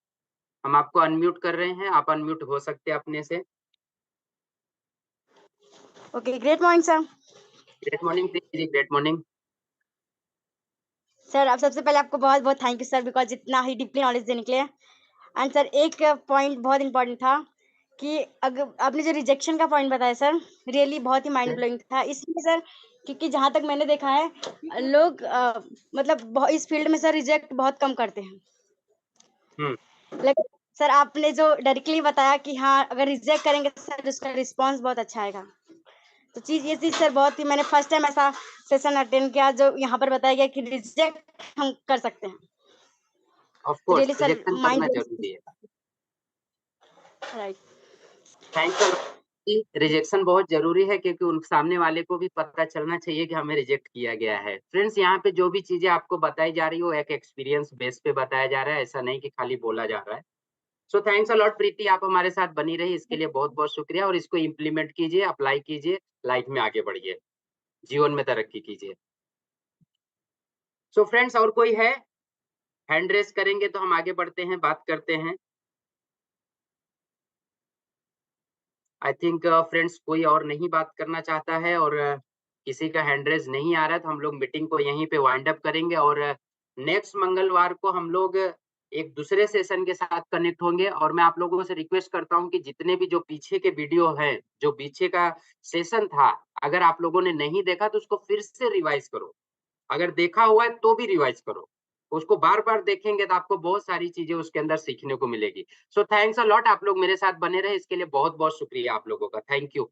हम आपको अनम्यूट कर रहे हैं, आप अनम्यूट हो सकते हैं अपने से। Okay, great morning sir. Great morning Preeti ji, great morning. Sir, अब सबसे पहले आपको बहुत-बहुत थैंक यू सर, बिकॉज़ इतना ही डीपली नॉलेज देने के लिए। एंड सर, एक पॉइंट बहुत इम्पोर्टेंट था कि आपने जो रिजेक्शन का पॉइंट बताया सर, रियली बहुत ही माइंड ब्लोइंग था। इसलिए सर, क्योंकि जहाँ तक मैंने देखा है, लोग मतलब इस फील्ड में सर रिजेक्ट बहुत कम करते हैं। हुँ, लेकिन सर, आपने जो डायरेक्टली बताया कि हाँ, अगर रिजेक्ट करेंगे सर, उसका रिस्पॉन्स बहुत अच्छा आएगा। तो ये चीज़ सर बहुत ही, मैंने फर्स्ट टाइम ऐसा सेशन अटेंड किया जो यहाँ पर बताया गया कि रिजेक्ट हम कर सकते हैं। ऑफ तो course really sir rejection mind करना ज़रूरी है। राइट। थैंक्स अ लॉट जी, रिजेक्शन बहुत ज़रूरी है, क्योंकि उन सामने वाले को भी पता चलना चाहिए कि हमें रिजेक्ट किया गया है। फ्रेंड्स, यहाँ पे जो भी चीज़ें आपको बताई जा रही है, वो एक एक्सपीरियंस बेस पे बताया जा रहा है, ऐसा नहीं कि खाली बोला जा रहा है। सो थैंक्स अ लॉट प्रीति, आप हमारे साथ बनी रही, इसके लिए बहुत-बहुत शुक्रिया, और इसको इम्प्लीमेंट कीजिए, अप्लाई कीजिए, लाइफ में आगे बढ़िए, जीवन में तरक्की कीजिए। सो फ्रेंड्स, और कोई है? हैंड रेज़ करेंगे तो हम आगे बढ़ते हैं, बात करते हैं। आई थिंक फ्रेंड्स, कोई और नहीं बात करना चाहता है, और किसी का हैंड रेज़ नहीं आ रहा है, तो हम लोग मीटिंग को यहीं पे वाइंड अप करेंगे, और नेक्स्ट मंगलवार को हम लोग एक दूसरे सेशन के साथ कनेक्ट होंगे, और मैं आप लोगों से रिक्वेस्ट करता हूँ कि जितने भी जो पीछे के वीडियो हैं, जो पीछे का सेशन था, अगर आप लोगों ने नहीं देखा तो उसको फिर से रिवाइज़ करो। अगर देखा हुआ है तो भी रिवाइज़ करो। उसको बार-बार देखेंगे तो आपको बहुत सारी चीज़ें उसके अंदर सीखने को मिलेगी। सो थैंक्स अ लॉट, आप लोग मेरे साथ बने रहे, इसके लिए बहुत-बहुत शुक्रिया आप लोगों का। Thank you.